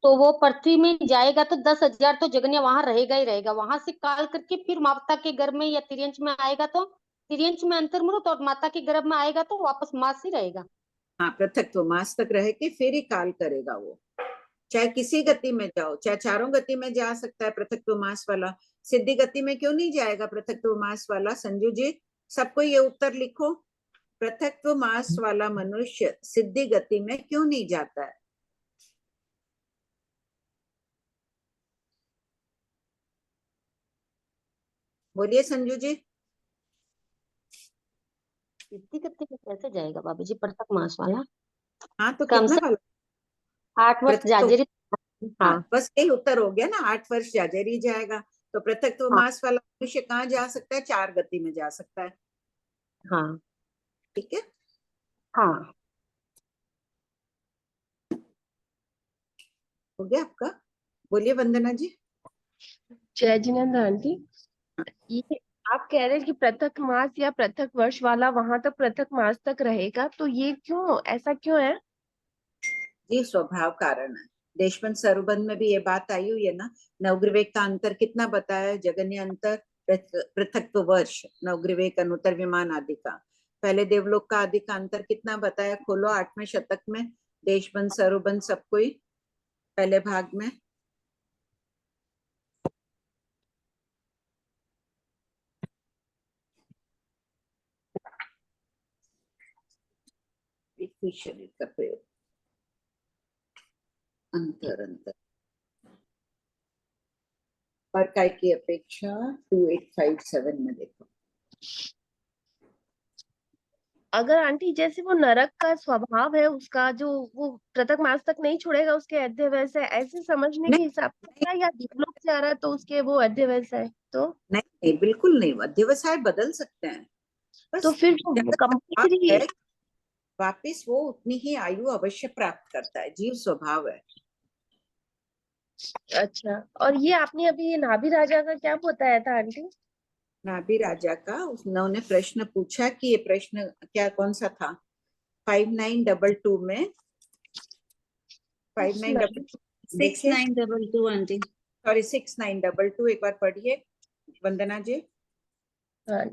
[SPEAKER 3] तो वो पृथ्वी में जाएगा तो 10,000 तो जगन्य वहां रहेगा ही रहेगा, वहां से काल करके फिर माता के गर्भ में या तिर्यंच में आएगा तो तिर्यंच में अंतर्मुहूर्त और माता के गर्भ में आएगा तो वापस मास ही रहेगा।
[SPEAKER 2] हाँ, पृथक तो मास तक रह के फिर ही काल करेगा वो। चाहे किसी गति में जाओ, चाहे चारों गति में जा सकता है पृथक तो मास वाला, सिद्धि गति में क्यों नहीं जाएगा पृथक तो मास वाला? संजू जी, सबको ये उत्तर लिखो, पृथक मास वाला मनुष्य सिद्धि गति में क्यों नहीं जाता है? बोलिए संजू जी।
[SPEAKER 3] सिद्धि गति में कैसे जाएगा बाबू जी पृथक मास वाला?
[SPEAKER 2] हाँ, तो
[SPEAKER 3] कम
[SPEAKER 2] कितना
[SPEAKER 3] से
[SPEAKER 2] वाला?
[SPEAKER 3] 8 वर्ष
[SPEAKER 2] पृथक तो,
[SPEAKER 3] जाजेरी।
[SPEAKER 2] हाँ,
[SPEAKER 3] हाँ
[SPEAKER 2] बस यही उत्तर हो गया ना, 8 वर्ष जाजेरी जाएगा। तो पृथक
[SPEAKER 3] हाँ
[SPEAKER 2] मास वाला मनुष्य कहाँ जा सकता है? 4 गति में जा सकता है।
[SPEAKER 3] हाँ
[SPEAKER 2] ठीक है,
[SPEAKER 3] हाँ।
[SPEAKER 2] हो गया आपका? बोलिए वंदना जी।
[SPEAKER 10] जय जिनेन्द्र आंटी, ये आप कह रहे हैं कि पृथक मास या पृथक वर्ष वाला वहां तक पृथक मास तक रहेगा, तो ये क्यों, ऐसा क्यों है?
[SPEAKER 2] जी, स्वभाव कारण है। देशबंद सरुबंध में भी ये बात आई हुई है ना, नवग्रवेक का अंतर कितना बताया है? जगन्य अंतर, पृथक वर्ष, नवग्रवेक, अनुत्तर विमान आदि का। पहले देवलोक का आदि का अंतर कितना बताया? खोलो 8वें शतक में, देशबंद सरुबंध सबको ही पहले भाग में। शरीर का प्रयोग, अंतर अंतर पर काय की अपेक्षा 2857 में देखो।
[SPEAKER 10] अगर आंटी जैसे वो नरक का स्वभाव है उसका, जो वो पृथक मास तक नहीं छोड़ेगा उसके अध्यवैस है, ऐसे समझने के
[SPEAKER 2] नहीं
[SPEAKER 10] हिसाब से है, या देवलोक से आ रहा है तो उसके वो अध्यवैस है? तो
[SPEAKER 2] नहीं, नहीं बिल्कुल नहीं, अध्यवसाय बदल सकते हैं,
[SPEAKER 10] तो
[SPEAKER 2] बस
[SPEAKER 10] फिर जो कंपल्सरी,
[SPEAKER 2] वापिस वो उतनी ही आयु अवश्य प्राप्त करता है, जीव स्वभाव है।
[SPEAKER 10] अच्छा, और ये आपने अभी ये नाभि राजा का क्या बताया था आंटी?
[SPEAKER 2] नाभि राजा का उन्होंने प्रश्न पूछा कि ये प्रश्न क्या, कौन सा था? 5922 में, 5922
[SPEAKER 6] 6922 आंटी।
[SPEAKER 2] सॉरी 6922, एक बार पढ़िए वंदना जी।
[SPEAKER 10] हाँ,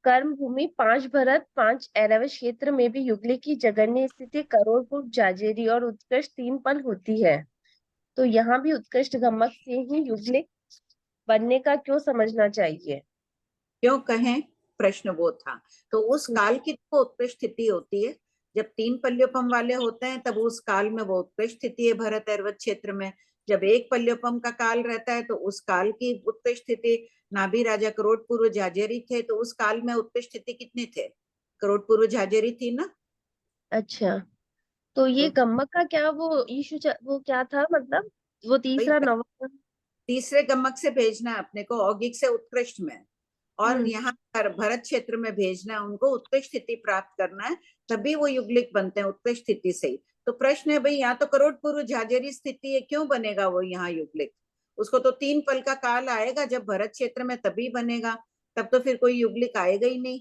[SPEAKER 10] कर्म भूमि 5 भरत 5 ऐरवत क्षेत्र में भी युगले की जगन्य स्थिति करोड़पुर जाजेरी और उत्कृष्ट 3 पल होती है, तो यहाँ भी उत्कृष्ट गमक से ही युगले बनने का क्यों समझना चाहिए?
[SPEAKER 2] क्यों कहें, प्रश्न वो था। तो उस काल की तो उत्कृष्ट स्थिति होती है, जब 3 पल्योपम वाले होते हैं तब उस काल में वो उत्कृष्ट स्थिति है भरत ऐरवत क्षेत्र में। जब 1 पल्योपम का काल रहता है तो उस काल की उत्कृष्ट स्थिति, नाभि राजा करोड़ पूर्व झाजेरी थे तो उस काल में उत्कृष्ट स्थिति कितने थे? करोड़ पूर्व झाजेरी थी ना।
[SPEAKER 10] अच्छा, तो ये
[SPEAKER 2] तो
[SPEAKER 10] गमक का क्या वो वो क्या था, मतलब वो तीसरा
[SPEAKER 2] भाई
[SPEAKER 10] नवा?
[SPEAKER 2] तीसरे गमक से भेजना है अपने को, औगिक से उत्कृष्ट में, और यहाँ पर भरत क्षेत्र में भेजना है उनको, उत्कृष्ट स्थिति प्राप्त करना है, तभी वो युगलिक बनते हैं उत्कृष्ट स्थिति से ही। तो प्रश्न है भाई, यहाँ तो करोड़ पूर्व झाजेरी स्थिति है, क्यों बनेगा वो यहाँ युगलिक? उसको तो 3 पल का काल आएगा जब भरत क्षेत्र में, तभी बनेगा, तब तो फिर कोई युगलिक आएगा ही नहीं।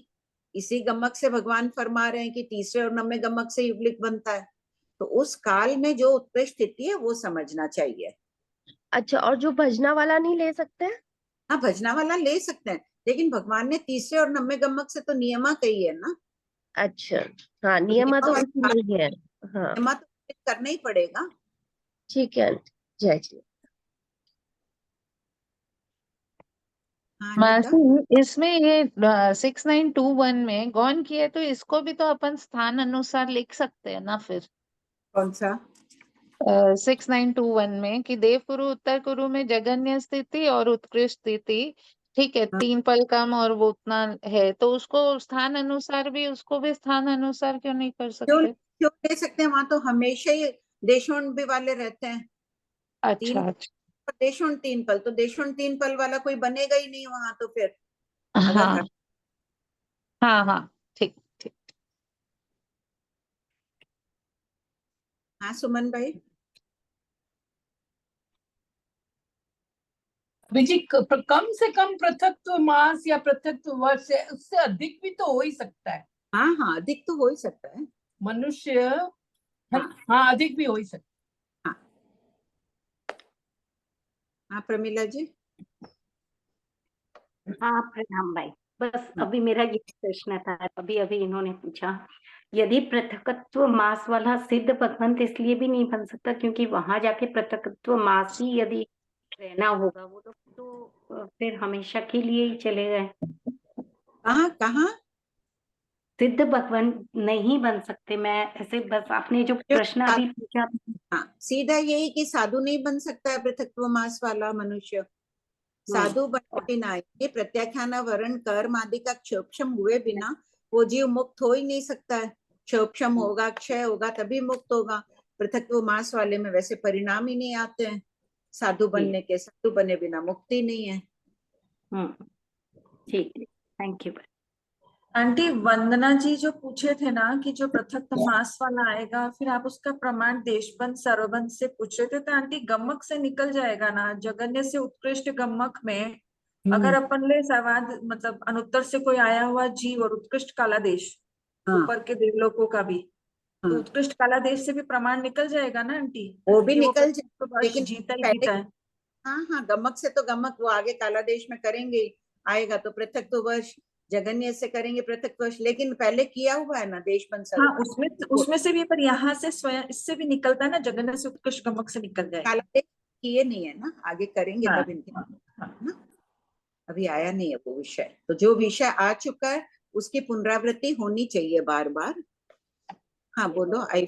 [SPEAKER 2] इसी गमक से भगवान फरमा रहे हैं कि तीसरे और 9वें गमक से युगलिक बनता है, तो उस काल में जो उत्कृष्ट स्थिति है वो समझना चाहिए।
[SPEAKER 10] अच्छा, और जो भजना वाला नहीं ले सकते?
[SPEAKER 2] हाँ, भजना वाला ले सकते हैं, लेकिन भगवान ने तीसरे और 9वें गमक से तो नियमा कही है ना।
[SPEAKER 10] अच्छा, हाँ,
[SPEAKER 2] तो
[SPEAKER 10] नियमा
[SPEAKER 2] नियमा
[SPEAKER 10] तो
[SPEAKER 2] वाला
[SPEAKER 10] उसी में ही है। हाँ,
[SPEAKER 2] नियमा तो करना ही पड़ेगा।
[SPEAKER 10] ठीक है आंटी, जय जी।
[SPEAKER 2] हाँ अनीता।
[SPEAKER 7] मासी, इसमें ये 6921 में गौन किया तो इसको भी तो अपन स्थान अनुसार लिख सकते हैं ना फिर?
[SPEAKER 2] कौन सा?
[SPEAKER 7] 6921 में कि देव कुरु उत्तर कुरु में जगन्य स्थिति और उत्कृष्ट स्थिति, ठीक है,
[SPEAKER 2] हाँ,
[SPEAKER 7] 3 पल कम और वो उतना है, तो उसको स्थान अनुसार भी, उसको भी स्थान अनुसार क्यों नहीं कर
[SPEAKER 2] क्यों
[SPEAKER 7] सकते?
[SPEAKER 2] क्यों ले सकते हैं? वहां तो हमेशा ही देशों भी वाले रहते हैं।
[SPEAKER 7] अच्छा
[SPEAKER 2] 3
[SPEAKER 7] अच्छा।
[SPEAKER 2] देशों 3 पल, तो देशों 3 पल वाला कोई बनेगा ही नहीं वहां तो फिर, अगर
[SPEAKER 7] हाँ हाँ हाँ, ठीक ठीक।
[SPEAKER 2] हाँ सुमन भाई।
[SPEAKER 5] जी कम से कम पृथकत्व मास या पृथकत्व वर्ष है, उससे अधिक भी तो हो ही सकता है।
[SPEAKER 2] हाँ हाँ, अधिक तो हो ही सकता है।
[SPEAKER 5] मनुष्य हाँ अधिक भी हो ही सकता है।
[SPEAKER 2] हाँ प्रमिला जी।
[SPEAKER 11] हाँ प्रणाम भाई, बस अभी मेरा ये प्रश्न था, अभी अभी इन्होंने पूछा, यदि पृथकत्व मास वाला सिद्ध भगवंत इसलिए भी नहीं बन सकता क्योंकि वहां जाके पृथकत्व मास ही यदि रहना होगा, वो तो फिर हमेशा के लिए ही चले गए।
[SPEAKER 2] कहाँ कहाँ
[SPEAKER 11] सिद्ध भगवंत नहीं बन सकते। मैं ऐसे बस आपने जो प्रश्न अभी पूछा,
[SPEAKER 2] हाँ, सीधा यही कि साधु नहीं बन सकता है पृथकत्व मास वाला मनुष्य। साधु बने बिना, ये प्रत्याख्यान वर्ण कर्म आदि का क्षोक्षम हुए बिना वो जीव मुक्त हो ही नहीं सकता है। क्षोक्षम होगा, क्षय होगा, तभी मुक्त होगा। पृथकत्व मास वाले में वैसे परिणाम ही नहीं आते हैं साधु बनने के। साधु बने बिना मुक्ति नहीं है।
[SPEAKER 11] ठीक है, थैंक यू।
[SPEAKER 4] आंटी वंदना जी जो पूछे थे ना कि जो पृथक मास वाला आएगा, फिर आप उसका प्रमाण देशबंद सर्वबंध से पूछ रहे थे, तो आंटी गम्मक से निकल जाएगा ना। जगन्य से उत्कृष्ट गम्मक में अगर अपन ले सवाद मतलब अनुत्तर से कोई आया हुआ जीव और उत्कृष्ट काला देश, ऊपर के देवलोकों का भी, तो उत्कृष्ट काला देश से भी प्रमाण निकल जाएगा ना आंटी।
[SPEAKER 2] वो भी निकल
[SPEAKER 4] जाए,
[SPEAKER 2] लेकिन
[SPEAKER 4] जीता ही
[SPEAKER 2] पहले
[SPEAKER 4] जीता है।
[SPEAKER 2] हाँ हाँ, गमक से तो गमक वो आगे काला देश में करेंगे, आएगा तो पृथक तो वर्ष जगन्य से करेंगे पृथक वर्ष, लेकिन पहले किया हुआ है ना देशबंद
[SPEAKER 4] हाँ,
[SPEAKER 2] सर्वबंध।
[SPEAKER 4] उसमें से भी, पर यहाँ से स्वयं इससे भी निकलता है ना, जगन्य से उत्कृष्ट गमक से निकल जाए।
[SPEAKER 2] काला देश किए नहीं है ना, आगे करेंगे
[SPEAKER 4] हाँ,
[SPEAKER 2] तब इनके ना, अभी आया नहीं है वो विषय। तो जो विषय आ चुका है उसकी पुनरावृत्ति होनी चाहिए बार बार। हाँ बोलो आई।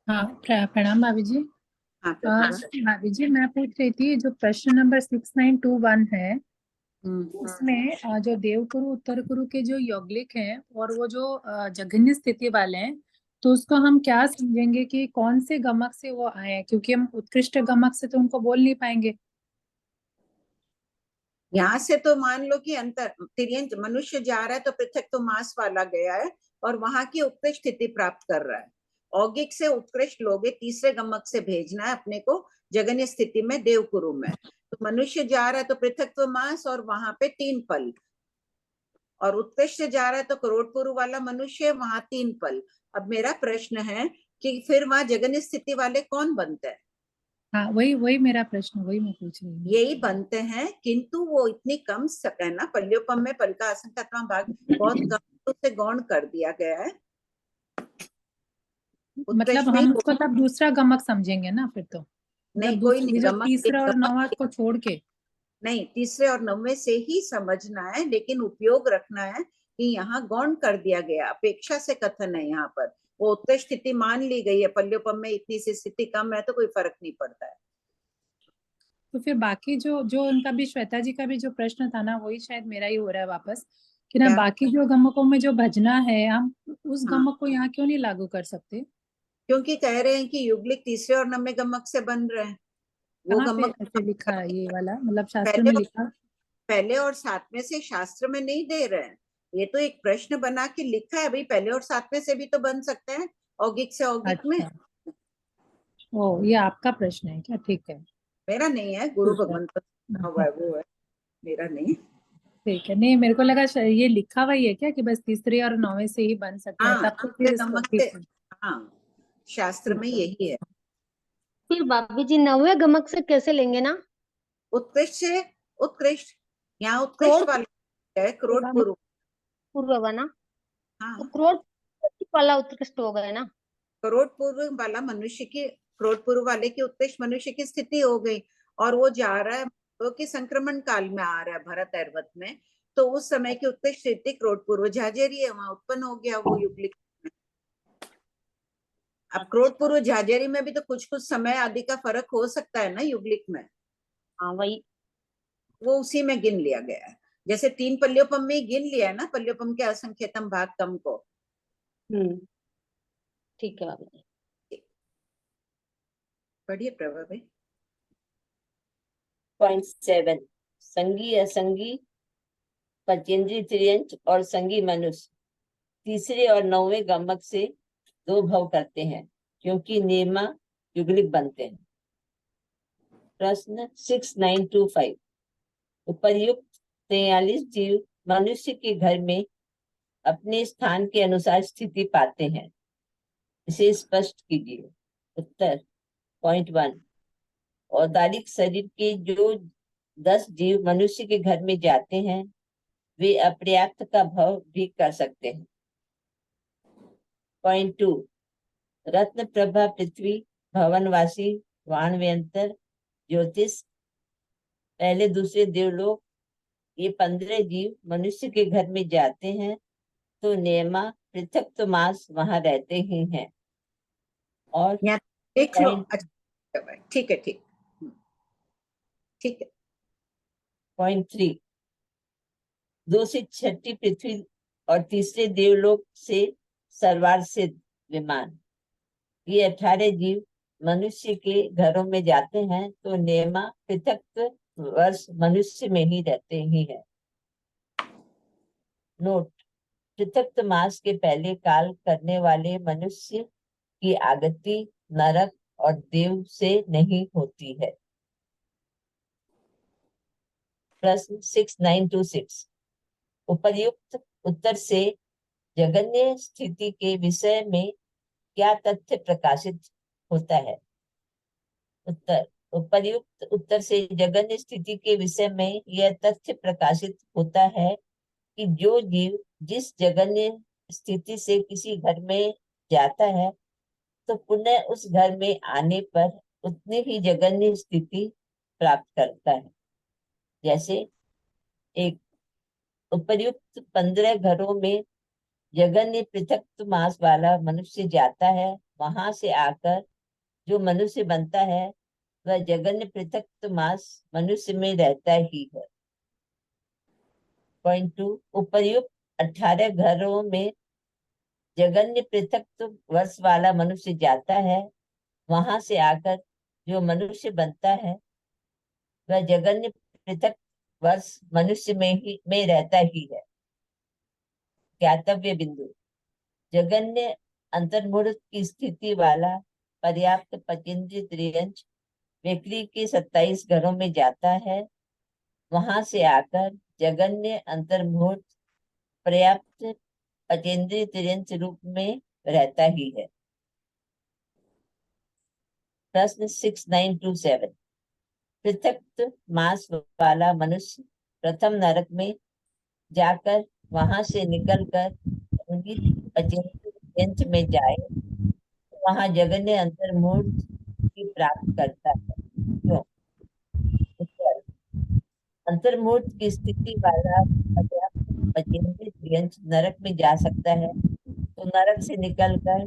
[SPEAKER 12] हाँ प्रणाम भाभी जी।
[SPEAKER 2] हाँ
[SPEAKER 12] भाभी जी मैं पूछ रही थी, जो प्रश्न नंबर 6921 है, उसमें जो देवकुरु उत्तर कुरु के जो यौगिक हैं और वो जो जघन्य स्थिति वाले हैं, तो उसको हम क्या समझेंगे कि कौन से गमक से वो आए, क्योंकि हम उत्कृष्ट गमक से तो उनको बोल नहीं पाएंगे।
[SPEAKER 2] यहाँ से तो मान लो कि अंतर तिर्यंत मनुष्य जा रहा है तो पृथक तो मास वाला गया है और वहां की उत्कृष्ट स्थिति प्राप्त कर रहा है। औगिक से उत्कृष्ट लोगे तीसरे गमक से भेजना है अपने को जगन्य स्थिति में देवकुरु में। तो मनुष्य जा रहा है तो पृथकत्व मास और वहां पे 3 पल, और उत्कृष्ट जा रहा है तो करोड़पुरु वाला मनुष्य, वहां 3 पल। अब मेरा प्रश्न है कि फिर वहां जगन्य स्थिति वाले कौन बनते हैं?
[SPEAKER 12] हाँ वही मेरा प्रश्न, वही मैं पूछ रही हूँ।
[SPEAKER 2] यही बनते हैं, किंतु वो इतनी कम है ना, पल्योपम में पल का असंख्यात्मा भाग बहुत कम से गौण कर दिया गया है।
[SPEAKER 12] मतलब हम उसको तब दूसरा गमक समझेंगे ना फिर तो?
[SPEAKER 2] नहीं कोई नहीं,
[SPEAKER 12] जो तीसरा और नौवां को छोड़ के
[SPEAKER 2] नहीं, तीसरे और नौवें से ही समझना है, लेकिन उपयोग रखना है कि यहाँ गौण कर दिया गया, अपेक्षा से कथन है यहाँ पर। वो उत्तर स्थिति मान ली गई है, पल्योपम में इतनी सी स्थिति कम है तो कोई फर्क नहीं पड़ता है।
[SPEAKER 12] तो फिर बाकी जो उनका भी, श्वेता जी का भी जो प्रश्न था ना, वही शायद मेरा ही हो रहा है वापस, कि ना बाकी जो गमकों में जो भजना है, हम उस गमक को यहाँ क्यों नहीं लागू कर सकते?
[SPEAKER 2] क्योंकि कह रहे हैं कि युगलिक तीसरे और नवमे गमक से बन रहे हैं। वो गमक
[SPEAKER 12] ऐसे लिखा है ये वाला, मतलब शास्त्र में लिखा
[SPEAKER 2] पहले और सातवें से शास्त्र में नहीं दे रहे हैं, ये तो एक प्रश्न बना के लिखा है भाई, पहले और सातवें से भी तो बन सकते हैं, औगिक से औगिक में।
[SPEAKER 12] ओ, ये आपका प्रश्न है क्या? ठीक है,
[SPEAKER 2] मेरा नहीं है, गुरु भगवंत हुआ है वो है, मेरा नहीं।
[SPEAKER 12] ठीक है, नहीं मेरे को लगा ये लिखा हुआ ही है क्या कि बस तीसरे और नौवें से ही बन सकते हैं, तब तो फिर
[SPEAKER 2] हाँ शास्त्र में यही है।
[SPEAKER 3] फिर भाभी जी 9वें गमक से कैसे लेंगे ना?
[SPEAKER 2] उत्कृष्ट से उत्कृष्ट, यहाँ उत्कृष्ट वाला है करोड़
[SPEAKER 3] पूर्व वाला।
[SPEAKER 2] हाँ
[SPEAKER 3] तो करोड़ वाला उत्कृष्ट हो गया ना।
[SPEAKER 2] करोड़ पूर्व वाला मनुष्य की, करोड़ पूर्व वाले की उत्कृष्ट मनुष्य की स्थिति हो गई, और वो जा रहा है तो कि संक्रमण काल में आ रहा है भरत ऐरवत में, तो उस समय की उत्कृष्ट स्थिति करोड़ पूर्व झाझेरी है, वहां उत्पन्न हो गया वो युगलिक। अब करोड़ पूर्व झाझेरी में भी तो कुछ समय आदि का फर्क हो सकता है ना युगलिक में।
[SPEAKER 3] हाँ वही,
[SPEAKER 2] वो उसी में गिन लिया गया है, जैसे 3 पल्योपम में गिन लिया है ना, पल्योपम के असंख्यतम भाग कम को।
[SPEAKER 3] ठीक है भाभी।
[SPEAKER 2] पढ़िए प्रभा भाई।
[SPEAKER 9] 0.7 संगी असंगी पचेंद्रीय त्रियंच और संगी मनुष्य तीसरे और 9वें गमक से दो भव करते हैं क्योंकि नेमा युगलिक बनते हैं। प्रश्न 6925 उपर्युक्त 43 जीव मनुष्य के घर में अपने स्थान के अनुसार स्थिति पाते हैं, इसे स्पष्ट कीजिए। उत्तर पॉइंट 1 औदारिक शरीर के जो 10 जीव मनुष्य के घर में जाते हैं वे अपर्याप्त का भाव भी कर सकते हैं। पॉइंट 2 रत्न प्रभा पृथ्वी भवनवासी वाणव्यंतर ज्योतिष पहले दूसरे देवलोक ये 15 जीव मनुष्य के घर में जाते हैं तो नेमा पृथक तो मास वहां रहते ही हैं। और
[SPEAKER 2] देख लो। अच्छा, ठीक है, ठीक है।
[SPEAKER 9] पॉइंट 3 2 से 6 पृथ्वी और तीसरे देवलोक से सर्वार सिद्ध विमान ये 18 जीव मनुष्य के घरों में जाते हैं तो नेमा पृथक वर्ष मनुष्य में ही रहते ही है। नोट पृथक मास के पहले काल करने वाले मनुष्य की आगति नरक और देव से नहीं होती है। प्रश्न 6926 उपर्युक्त उत्तर से जगन्य स्थिति के विषय में क्या तथ्य प्रकाशित होता है? उत्तर उपर्युक्त उत्तर से जगन्य स्थिति के विषय में यह तथ्य प्रकाशित होता है कि जो जीव जिस जगन्य स्थिति से किसी घर में जाता है तो पुनः उस घर में आने पर उतनी ही जगन्य स्थिति प्राप्त करता है। जैसे एक उपर्युक्त 15 घरों में जगन्य पृथक मास वाला मनुष्य जाता है, वहां से आकर जो मनुष्य बनता है वह जगन्य पृथक मास मनुष्य में रहता ही है। पॉइंट 2 उपर्युक्त 18 घरों में जगन्य पृथक वर्ष वाला मनुष्य जाता है, वहां से आकर जो मनुष्य बनता है वह जगन्य पृथक वर्ष मनुष्य में रहता ही है। ज्ञातव्य बिंदु जगन्य अंतर्मुहूर्त की स्थिति वाला पर्याप्त पचेंद्रिय त्रियंच वेकरी के 27 घरों में जाता है, वहां से आकर जगन्य अंतर्मुहूर्त पर्याप्त पचेंद्रिय त्रियंच रूप में रहता ही है। प्रश्न 6927 पृथक मास वाला मनुष्य प्रथम नरक में जाकर वहां से निकलकर पचेंद्रिय में जाए तो वहां जगन्य अंतर्मुहूर्त की प्राप्त करता है। क्यों? अंतर्मुहूर्त की स्थिति वाला पचेंद्रिय त्रियंच नरक में जा सकता है तो नरक से निकलकर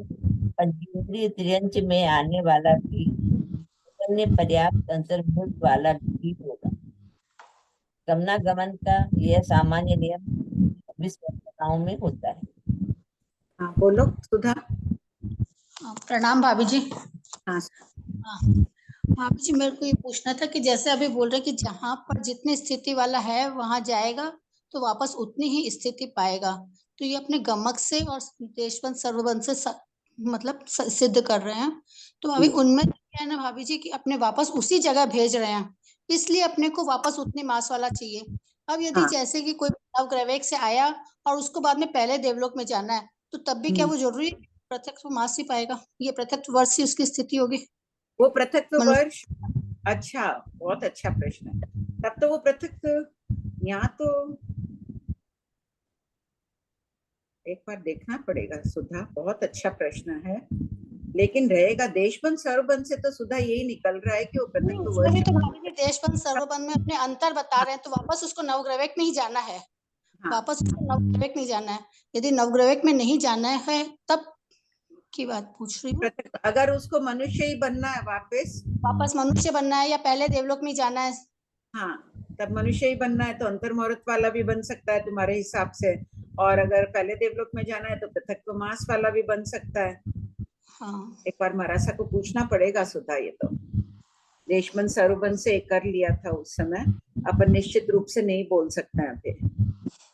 [SPEAKER 9] पंचेंद्रिय त्रियंच में आने वाला भी जगन्य पर्याप्त अंतर्मुहूर्त वाला भी होगा। गमनागमन का यह सामान्य नियम विश्वसनाओं में होता है।
[SPEAKER 2] हाँ, बोलो सुधा।
[SPEAKER 13] प्रणाम भाभी जी।
[SPEAKER 2] हाँ
[SPEAKER 13] भाभी जी, मेरे को ये पूछना था कि जैसे अभी बोल रहे कि जहाँ पर जितनी स्थिति वाला है वहां जाएगा तो वापस उतनी ही स्थिति पाएगा, तो ये अपने गमक से और देशवंश सर्ववंश से मतलब सिद्ध कर रहे हैं। तो अभी उनमें क्या है ना भाभी जी कि अपने वापस उसी जगह भेज रहे हैं, इसलिए अपने को वापस उतनी मास वाला चाहिए। अब यदि जैसे कि कोई नवग्रह से आया और उसको बाद में पहले देवलोक में जाना है तो तब भी क्या वो जरूरी प्रत्यक्ष मास ही पाएगा? ये प्रत्यक्ष वर्ष ही उसकी स्थिति होगी?
[SPEAKER 2] वो पृथक वर्ष। अच्छा, बहुत अच्छा प्रश्न है। तब तो वो पृथक यहाँ तो एक बार देखना पड़ेगा सुधा, बहुत अच्छा प्रश्न है। लेकिन रहेगा देशबंध सर्वबंध से तो सुधा यही निकल रहा है कि वो पृथक वर्ष
[SPEAKER 13] तो देशबंध सर्वबंध में अपने अंतर बता रहे हैं, तो वापस उसको नवग्रह में ही जाना है। वापस उसको नवग्रह में जाना है। यदि नवग्रह में नहीं जाना है तब की बात पूछ रही हूँ।
[SPEAKER 2] अगर उसको मनुष्य ही बनना है वापस
[SPEAKER 13] मनुष्य बनना है या पहले देवलोक में जाना है?
[SPEAKER 2] हाँ, तब मनुष्य ही बनना है तो अंतर्मुहूर्त वाला भी बन सकता है तुम्हारे हिसाब से, और अगर पहले देवलोक में जाना है तो पृथक मास वाला भी बन सकता है।
[SPEAKER 13] हाँ,
[SPEAKER 2] एक बार मरासा को पूछना पड़ेगा सुधा। ये तो देशबंध सर्वबंध से कर लिया था उस समय, अपन निश्चित रूप से नहीं बोल सकते हैं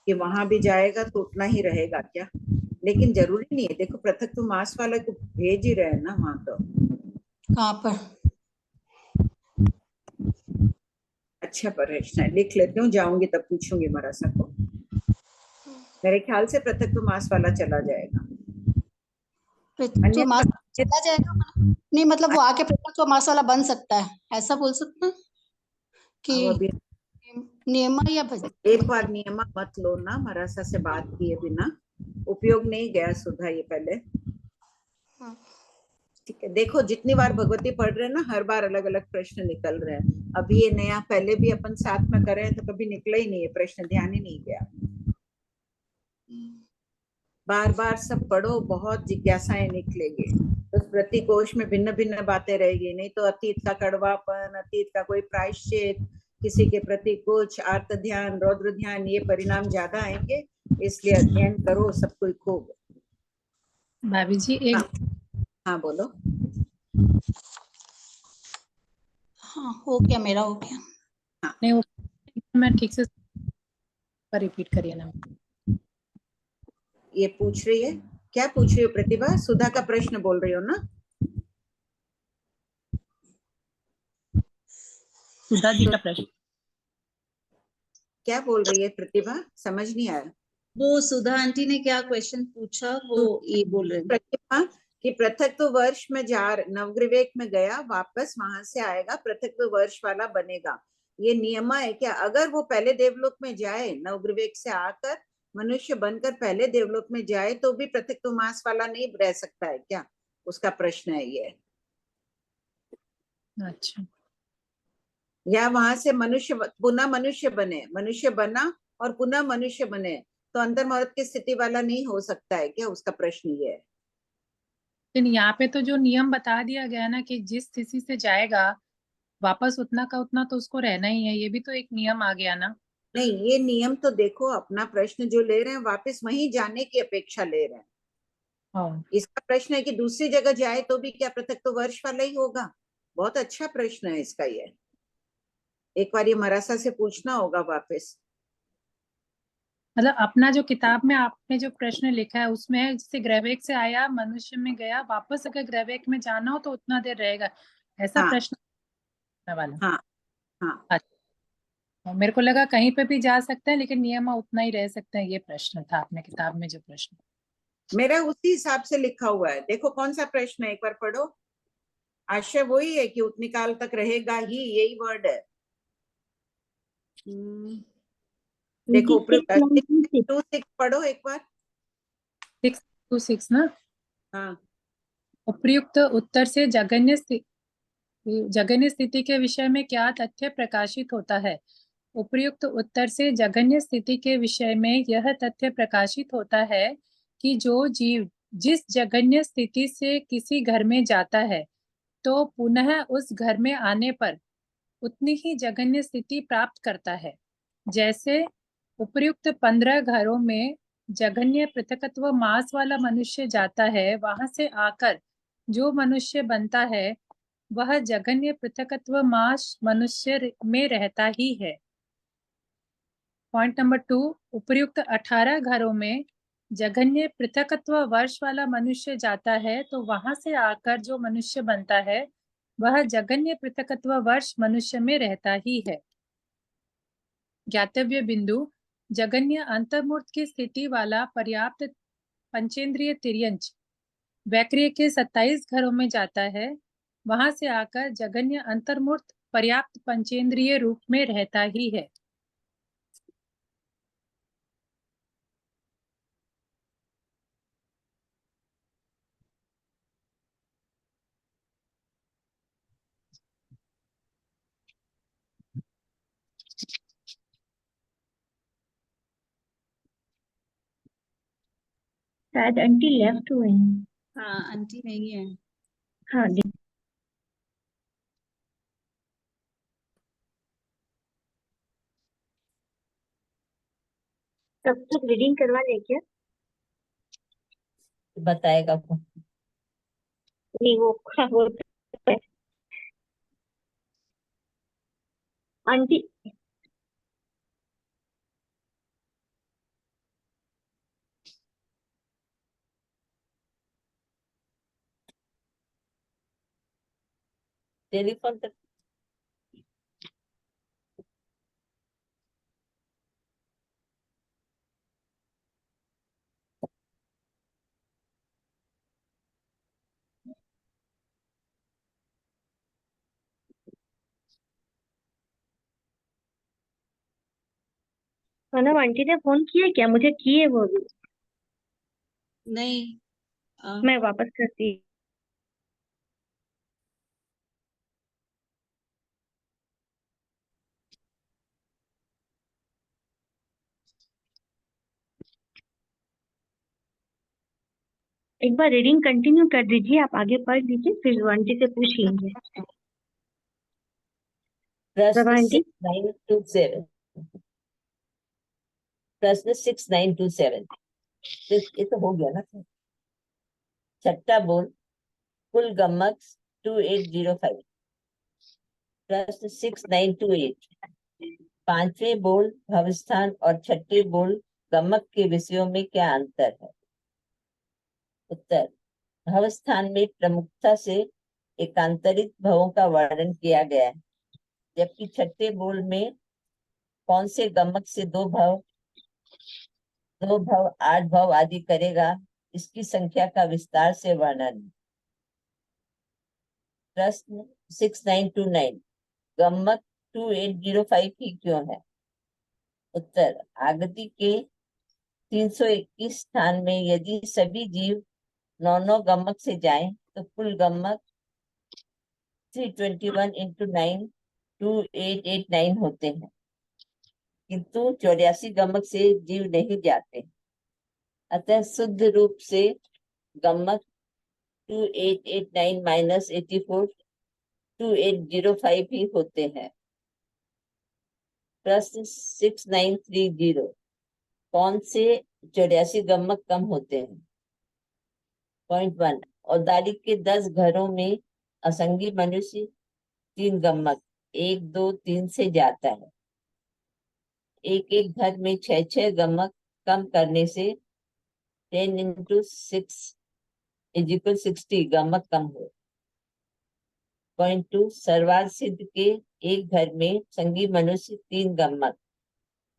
[SPEAKER 2] कि वहां भी जाएगा तो उतना ही रहेगा क्या। लेकिन जरूरी नहीं है, देखो पृथक तो मास वाले को भेज ही रहे हैं ना वहां। तो
[SPEAKER 13] कहाँ पर?
[SPEAKER 2] अच्छा प्रश्न है, लिख लेती हूँ, जाऊंगी तब पूछूंगी मरासा को। मेरे ख्याल से पृथक तो मास वाला चला जाएगा।
[SPEAKER 13] तो मास चला जाएगा नहीं, मतलब वो आके तो मास वाला बन सकता है, ऐसा बोल सकते हैं कि नियमा या
[SPEAKER 2] एक बार नियमा मत लो ना, मरासा से बात किए बिना उपयोग नहीं गया सुधा ये पहले। ठीक है, देखो जितनी बार भगवती पढ़ रहे हैं ना, हर बार अलग अलग प्रश्न निकल रहे हैं। अभी ये नया, पहले भी अपन साथ में कर रहे हैं तो कभी निकला ही नहीं है प्रश्न, ध्यान ही नहीं गया। बार बार सब पढ़ो, बहुत जिज्ञासाएं निकलेगी। तो स्मृति कोश में भिन्न भिन्न बातें रहेगी, नहीं तो अतीत का कड़वापन, अतीत का कोई प्रायश्चित, किसी के प्रति कुछ आर्त ध्यान, रौद्र ध्यान, ये परिणाम ज्यादा आएंगे। इसलिए अध्ययन करो सब कोई खूब।
[SPEAKER 12] भाभी जी एक
[SPEAKER 2] हाँ बोलो।
[SPEAKER 13] हाँ हो गया, मेरा हो गया।
[SPEAKER 12] नहीं वो मैं ठीक से रिपीट करिए ना।
[SPEAKER 2] ये पूछ रही है, क्या पूछ रही हो प्रतिभा? सुधा का प्रश्न बोल रही हो ना?
[SPEAKER 12] सुधा जी का प्रश्न
[SPEAKER 2] क्या बोल रही है प्रतिभा? समझ नहीं आया।
[SPEAKER 6] वो सुधा आंटी ने क्या क्वेश्चन पूछा वो ये बोल रहे हैं।
[SPEAKER 2] प्रतिभा कि पृथक तो वर्ष में नवग्रवेक में गया, वापस वहां से आएगा, पृथक तो वर्ष वाला बनेगा। ये नियम है क्या? अगर वो पहले देवलोक में जाए, नवग्रवेक से आकर मनुष्य बनकर पहले देवलोक में जाए, तो भी पृथक तो मास वाला नहीं रह सकता है क्या? उसका प्रश्न है ये।
[SPEAKER 12] अच्छा,
[SPEAKER 2] या वहां से मनुष्य पुनः मनुष्य बने, मनुष्य बना और पुनः मनुष्य बने, तो अंतर्मुहूर्त की स्थिति वाला नहीं हो सकता है क्या? उसका प्रश्न ये है।
[SPEAKER 12] लेकिन यहाँ पे तो जो नियम बता दिया गया ना कि जिस स्थिति से जाएगा वापस उतना का उतना तो उसको रहना ही है, ये भी तो एक नियम आ गया ना।
[SPEAKER 2] नहीं, ये नियम तो देखो, अपना प्रश्न जो ले रहे हैं वापस वहीं जाने की अपेक्षा ले रहे हैं। इसका प्रश्न है कि दूसरी जगह जाए तो भी क्या पृथक तो वर्ष वाला ही होगा? बहुत अच्छा प्रश्न है इसका ये। एक बार ये मरासा से पूछना होगा वापस।
[SPEAKER 12] मतलब अपना जो किताब में आपने जो प्रश्न लिखा है उसमें है जैसे ग्रहवेग से आया, मनुष्य में गया, वापस अगर ग्रहवेग में जाना हो तो उतना देर रहेगा, ऐसा
[SPEAKER 2] हाँ,
[SPEAKER 12] प्रश्न वाला।
[SPEAKER 2] हाँ हाँ।
[SPEAKER 12] अच्छा, मेरे को लगा कहीं पे भी जा सकते हैं लेकिन नियम उतना ही रह सकते हैं, ये प्रश्न था अपने किताब में जो प्रश्न।
[SPEAKER 2] मेरा उसी हिसाब से लिखा हुआ है, देखो कौन सा प्रश्न है, एक बार पढ़ो। आशय वही है कि उतनी काल तक रहेगा ही, यही वर्ड है। देखो 626 पढ़ो एक बार।
[SPEAKER 12] 626 ना।
[SPEAKER 2] हाँ।
[SPEAKER 12] उपयुक्त उत्तर से जघन्य स्थिति के विषय में क्या तथ्य प्रकाशित होता है? उपयुक्त उत्तर से जघन्य स्थिति के विषय में यह तथ्य प्रकाशित होता है कि जो जीव जिस जघन्य स्थिति से किसी घर में जाता है तो पुनः उस घर में आने पर उतनी ही जघन्य स्थिति प्राप्त करता है। जैसे उपयुक्त 15 घरों में जघन्य पृथकत्व मास वाला मनुष्य जाता है, वहां से आकर जो मनुष्य बनता है वह जघन्य पृथकत्व मास मनुष्य में रहता ही है। पॉइंट नंबर 2, उपयुक्त 18 घरों में जघन्य पृथकत्व वर्ष वाला मनुष्य जाता है तो वहां से आकर जो मनुष्य बनता है वह जघन्य पृथकत्व वर्ष मनुष्य में रहता ही है। ज्ञातव्य बिंदु, जघन्य अंतर्मूर्त की स्थिति वाला पर्याप्त पंचेंद्रिय तिर्यंच वैक्रिय के 27 घरों में जाता है, वहां से आकर जघन्य अंतर्मूर्त पर्याप्त पंचेंद्रिय रूप में रहता ही है।
[SPEAKER 1] शायद आंटी लेफ्ट हुए हैं।
[SPEAKER 6] हाँ आंटी नहीं है।
[SPEAKER 1] हाँ तब तक रीडिंग करवा ले क्या?
[SPEAKER 9] बताएगा वो।
[SPEAKER 1] नहीं वो आंटी
[SPEAKER 9] टेलीफोन तक
[SPEAKER 1] मैडम आंटी ने फोन किया क्या? मुझे किए वो भी।
[SPEAKER 6] नहीं
[SPEAKER 1] मैं वापस करती। एक बार रीडिंग कंटिन्यू कर दीजिए, आप आगे पढ़ लीजिए, फिर आंटी से पूछ लेंगे। प्रभा
[SPEAKER 9] प्रश्न
[SPEAKER 1] आंटी।
[SPEAKER 9] 6927 प्रश्न 6927 ये तो हो गया ना। छठा बोल कुल गम्मक 2805। प्रश्न 6928 पांचवें बोल भवस्थान और छठे बोल गमक के विषयों में क्या अंतर है? उत्तर भवस्थान में प्रमुखता से एकांतरित भवों का वर्णन किया गया है, जबकि छठे बोल में कौन से गमक से दो भव 8 भव आदि करेगा, इसकी संख्या का विस्तार से वर्णन है। प्रश्न 6929 गम्मक 2805 ही क्यों है? उत्तर आगति के 321 स्थान में यदि सभी जीव 9 गम्मक से जाएं तो कुल गम्मक 321 into 9 2889 होते हैं, किंतु 84 गम्मक से जीव नहीं जाते। अतः शुद्ध रूप से गम्मक 2889 माइनस 84 2805 ही होते हैं। प्रश्न 6930 कौन से 84 गम्मक कम होते हैं? पॉइंट 1 औदारी के 10 घरों में असंगी मनुष्य 3 गम्मक 1 2 3 से जाता है। एक एक घर में 6 गम्मक कम करने से 10 into 6 = 60 गम्मक कम हो। पॉइंट 2 सर्वार्थ सिद्ध के एक घर में संगी मनुष्य 3 गम्मक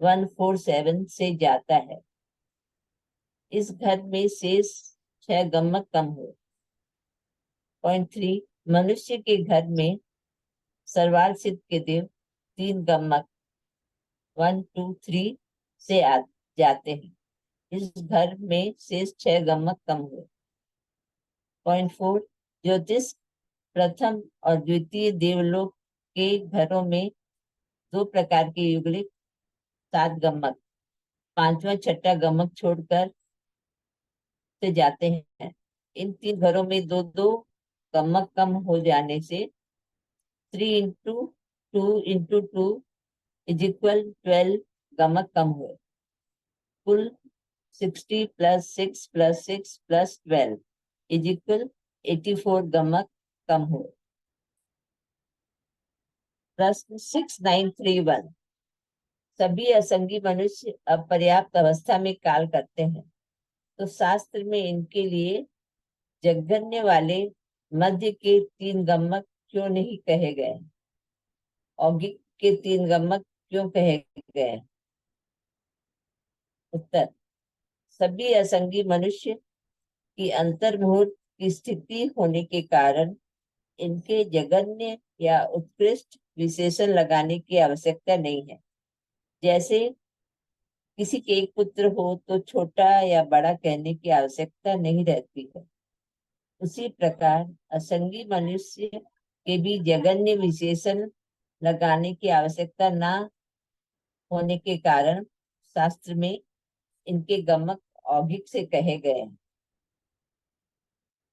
[SPEAKER 9] 147 से जाता है, इस घर में शेष 6 गम्मक कम हो। पॉइंट 3 मनुष्य के घर में सर्वार्थ सिद्ध के देव 3 गम्मक 1 2 3 से जाते हैं, इस घर में शेष 6 गम्मक कम हुए। पॉइंट 4 ज्योतिष प्रथम और द्वितीय देवलोक के घरों में 2 प्रकार के युगलिक 7 गम्मक 5वां 6ठा गम्मक छोड़कर से जाते हैं। इन 3 घरों में 2 गम्मक कम हो जाने से 3 into 2 into 2 = 12 गम्मक कम हुए। कुल 60 + 6 + 6 + 12 = 84 गम्मक कम हुए। प्रश्न 6931 सभी असंगी मनुष्य अपर्याप्त अवस्था में काल करते हैं, तो शास्त्र में इनके लिए जघन्य वाले मध्य के 3 गम्मक क्यों नहीं कहे गए? औगिक के 3 गम्मक क्यों कहे गए? उत्तर सभी असंगी मनुष्य की अंतर्मुहूर्त की स्थिति होने के कारण इनके जघन्य या उत्कृष्ट विशेषण लगाने की आवश्यकता नहीं है। जैसे किसी के एक पुत्र हो तो छोटा या बड़ा कहने की आवश्यकता नहीं रहती है, उसी प्रकार असंगी मनुष्य के भी जघन्य विशेषण लगाने की आवश्यकता न होने के कारण शास्त्र में इनके गमक औगिक से कहे गए हैं।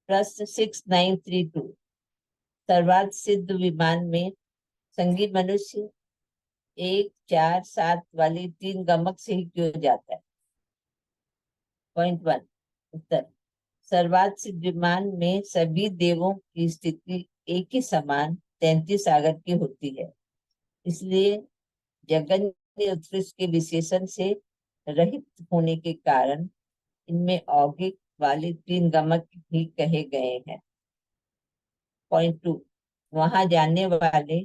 [SPEAKER 9] प्रश्न 6932 सर्वार्थ सिद्ध विमान में संगी मनुष्य 1 4 7 वाले 3 गमक से ही क्यों जाता है? पॉइंट 1 उत्तर सर्वार्थ सिद्ध विमान में सभी देवों की स्थिति एक ही समान 33 सागर की होती है, इसलिए जगन्य उत्कृष्ट के विशेषण से रहित होने के कारण इनमें औगिक वाले 3 गमक ही कहे गए हैं। पॉइंट 2 वहां जाने वाले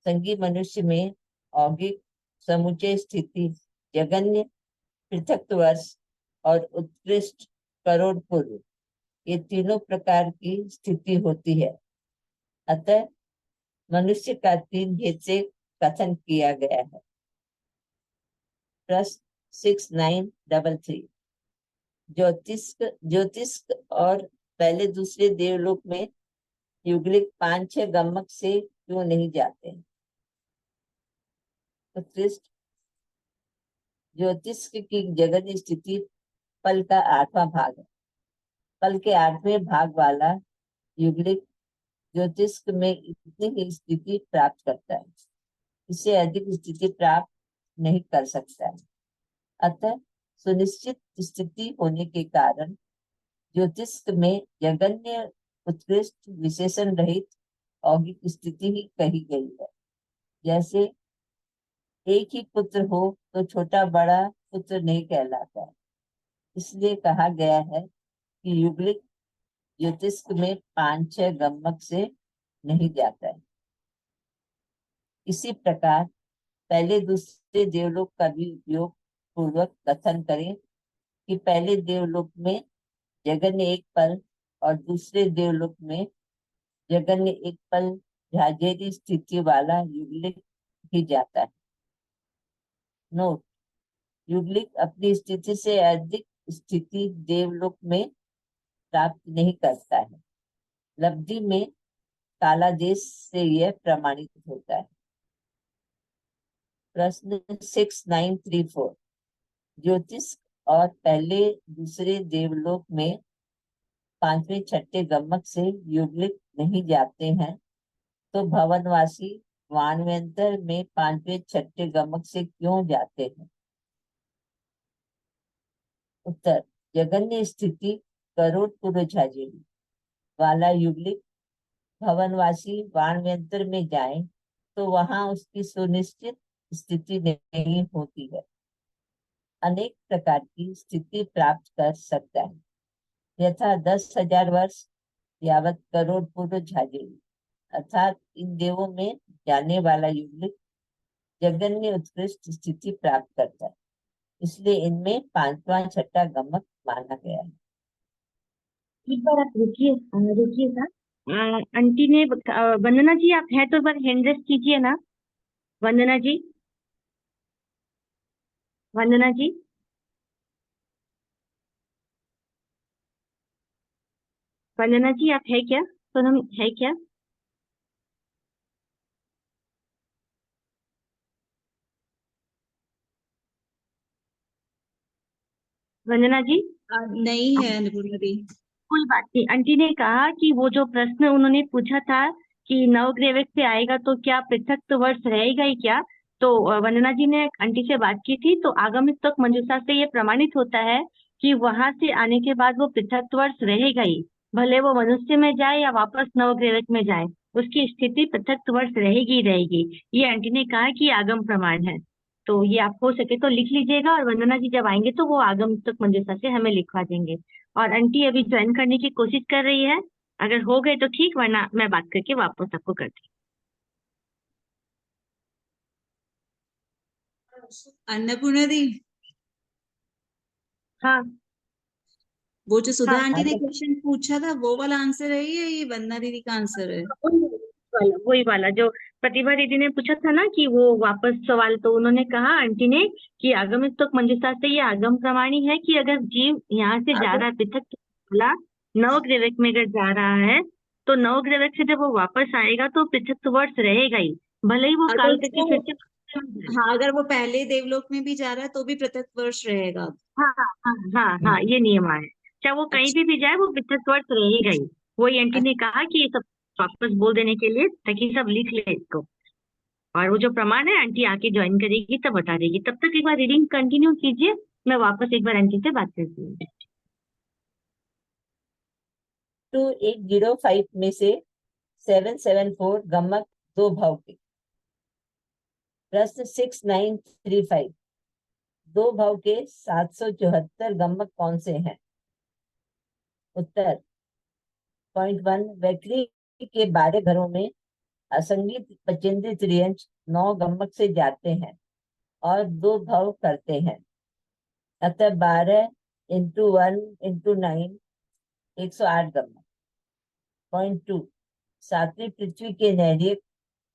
[SPEAKER 9] संगी मनुष्य में औगिक, समुच्चय स्थिति, जगन्य, पृथक्वर्ष और उत्कृष्ट, करोड़ पूर्व, ये तीनों प्रकार की स्थिति होती है। अतः मनुष्य का 3 भेद से कथन किया गया है। प्रश्न 6933, ज्योतिष्क और पहले दूसरे देवलोक में युगलिक 5-6 गमक से क्यों नहीं जाते? उत्कृष्ट, ज्योतिष्क की जगन्य स्थिति पल का 8वां भाग है। पल के 8वें भाग वाला युगलिक ज्योतिष्क में इतनी ही स्थिति प्राप्त करता है, इससे अधिक स्थिति प्राप्त नहीं कर सकता है। अतः सुनिश्चित स्थिति होने के कारण ज्योतिष्क में जगन्य, उत्कृष्ट, विशेषण रहित औगिक स्थिति ही कही गई है। जैसे एक ही पुत्र हो तो छोटा बड़ा पुत्र नहीं कहलाता है, इसलिए कहा गया है कि युगलिक ज्योतिष्क में 5-6 गमक से नहीं जाता है। इसी प्रकार पहले दूसरे देवलोक का भी उपयोग पूर्वक कथन करें कि पहले देवलोक में जगन्य एक पल और दूसरे देवलोक में जगन्य एक पल झाझेरी स्थिति वाला युगलिक ही जाता है। नोट, युगलिक अपनी स्थिति से अधिक स्थिति देवलोक में प्राप्त नहीं करता है। लब्धि में कालादेश से यह प्रमाणित होता है। प्रश्न 6934, ज्योतिष्क और पहले दूसरे देवलोक में 5वें-6ठे गमक से युगलिक नहीं जाते हैं, तो भवनवासी वानवेंतर में 5वें-6ठे गमक से क्यों जाते हैं? उत्तर, जगन्य स्थिति करोड़ पूर्व झाझेरी वाला युगलिक भवनवासी वानवेंतर में जाए तो वहां उसकी सुनिश्चित स्थिति नहीं होती है, अनेक प्रकार की स्थिति प्राप्त कर सकता है, यथा 10,000 वर्ष यावत करोड़ पूर्व झाझेरी, अर्थात इन देवों में जाने वाला युगलिक जगन्य उत्कृष्ट स्थिति प्राप्त करता है, इसलिए इनमें 5वां-6ठा गमक माना गया है।
[SPEAKER 1] एक बार आप रुकिए सर। आंटी ने वंदना जी आप हैं तो एक बार हैंड रेस कीजिए ना। वंदना जी, वंदना जी, वंदना जी आप है क्या? सोनम है क्या? वंदना जी
[SPEAKER 6] नहीं है अन्नपूर्णा दी।
[SPEAKER 1] कोई बात नहीं। आंटी ने कहा कि वो जो प्रश्न उन्होंने पूछा था कि नवग्रह से आएगा तो क्या पृथक वर्ष रहेगा ही क्या, तो वंदना जी ने आंटी से बात की थी, तो आगम तक मंजूषा से ये प्रमाणित होता है कि वहां से आने के बाद वो पृथक वर्ष रहेगा ही, भले वो मनुष्य में जाए या वापस नवग्रह में जाए, उसकी स्थिति पृथक वर्ष रहेगी रहेगी। ये आंटी ने कहा कि आगम प्रमाण है, तो ये आप हो सके तो लिख लीजिएगा, और वंदना जी जब आएंगे तो वो आगम तक मंजूषा से हमें लिखवा देंगे। और आंटी अभी ज्वाइन करने की कोशिश कर रही है, अगर हो गए तो ठीक, वरना मैं बात करके वापस आपको करती
[SPEAKER 6] हूँ। अन्नपूर्णा दी,
[SPEAKER 1] हाँ
[SPEAKER 6] वो जो सुधा
[SPEAKER 1] हाँ
[SPEAKER 6] आंटी ने क्वेश्चन पूछा था वो वाला आंसर है या ये वंदना दीदी का आंसर है?
[SPEAKER 1] वही वाला जो प्रतिभा दीदी ने पूछा था ना कि वो वापस सवाल, तो उन्होंने कहा आंटी ने कि आगम तक मंजूषा से ये आगम प्रमाणी है कि अगर जीव यहाँ से जा रहा है पृथक वाला नवग्रह में अगर जा रहा है, तो नवग्रह से जब वो वापस आएगा तो पृथक वर्ष रहेगा ही, भले ही वो
[SPEAKER 6] अगर
[SPEAKER 1] काल करके
[SPEAKER 6] वो-
[SPEAKER 1] फिर से।
[SPEAKER 6] हाँ, अगर वो पहले देवलोक में भी जा रहा है तो भी पृथक वर्ष रहेगा।
[SPEAKER 1] हाँ हाँ हाँ हाँ, ये नियम है, चाहे वो कहीं भी जाए वो पृथक वर्ष रहेगा ही। वही आंटी ने कहा कि ये सब वापस बोल देने के लिए, ताकि सब लिख ले इसको, और वो जो प्रमाण है आंटी आके ज्वाइन करेगी तब बता देगी। तब तक एक बार रीडिंग कंटिन्यू कीजिए, मैं वापस एक बार आंटी से बात करती हूँ।
[SPEAKER 9] 2805 में से 774 गमक 2 भाव के। प्रश्न 6935, 2 भाव के 774 गमक कौन से हैं? उत्तर, पॉइंट 1, वैखरी के 12 घरों में असंगी पचेंद्रीय त्रियंश 9 गमक से जाते हैं और 2 भव करते हैं। अतः 12 इंटू 1 इंटू 9 108 गमक। पॉइंट 2, सातवीं पृथ्वी के नैर्यक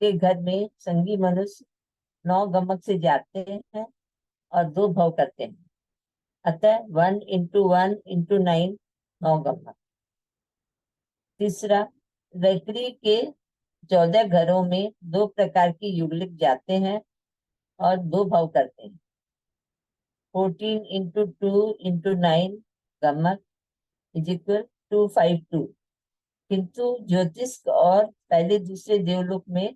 [SPEAKER 9] के घर में संगी मनुष्य 9 गमक से जाते हैं और 2 भव करते हैं। अतः 1 इंटू 1 इंटू 9 9 गमक। तीसरा, वैकरी के 14 घरों में 2 प्रकार की युगलिक जाते हैं और 2 भव करते हैं। 14 into 2 into 9 Gamak is equal 252। किंतु ज्योतिष और पहले दूसरे देवलोक में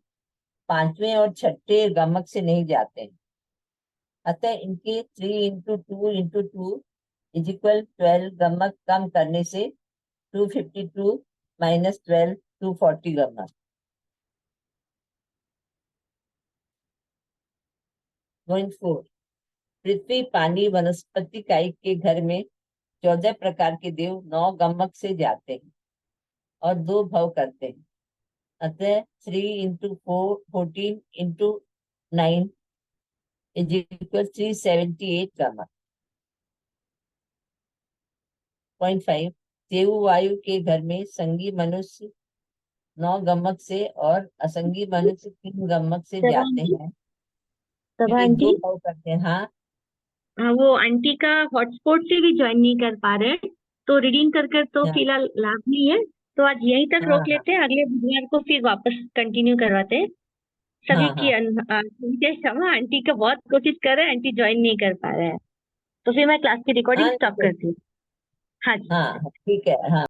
[SPEAKER 9] 5वें और 6ठे गमक से नहीं जाते हैं। अतः इनके 3 इंटू 2 इंटू 2 इज इक्वल 12 गमक कम करने से 252 माइनस 12 240 गमक। पॉइंट 4, पृथ्वी पानी वनस्पति कायिक के घर में 14 प्रकार के देव 9 गमक से जाते हैं और 2 भव करते हैं। अतः 3 into 14 into 9 is equal 378 Gamak. Point 5, देव वायु के घर में संगी मनुष्य 9 गमक से और असंगी मनुष्य 3 गमक से जाते हैं।
[SPEAKER 1] तब
[SPEAKER 9] वे
[SPEAKER 1] आंटी
[SPEAKER 9] 2 भव करते हैं। हाँ,
[SPEAKER 1] हाँ, वो आंटी का हॉटस्पॉट से भी ज्वाइन नहीं कर पा रहे हैं, तो रीडिंग कर तो
[SPEAKER 9] हाँ,
[SPEAKER 1] फिलहाल लाभ नहीं है। तो आज यहीं तक
[SPEAKER 9] हाँ,
[SPEAKER 1] रोक लेते हैं, अगले बुधवार को फिर वापस कंटिन्यू करवाते हैं। सभी
[SPEAKER 9] हाँ,
[SPEAKER 1] की क्षमा, आंटी का बहुत कोशिश कर रहे हैं, आंटी ज्वाइन नहीं कर पा रहे हैं, तो फिर मैं क्लास की रिकॉर्डिंग
[SPEAKER 9] हाँ,
[SPEAKER 1] स्टॉप करती हूँ। हाँ जी।
[SPEAKER 9] हाँ, ठीक है। हाँ।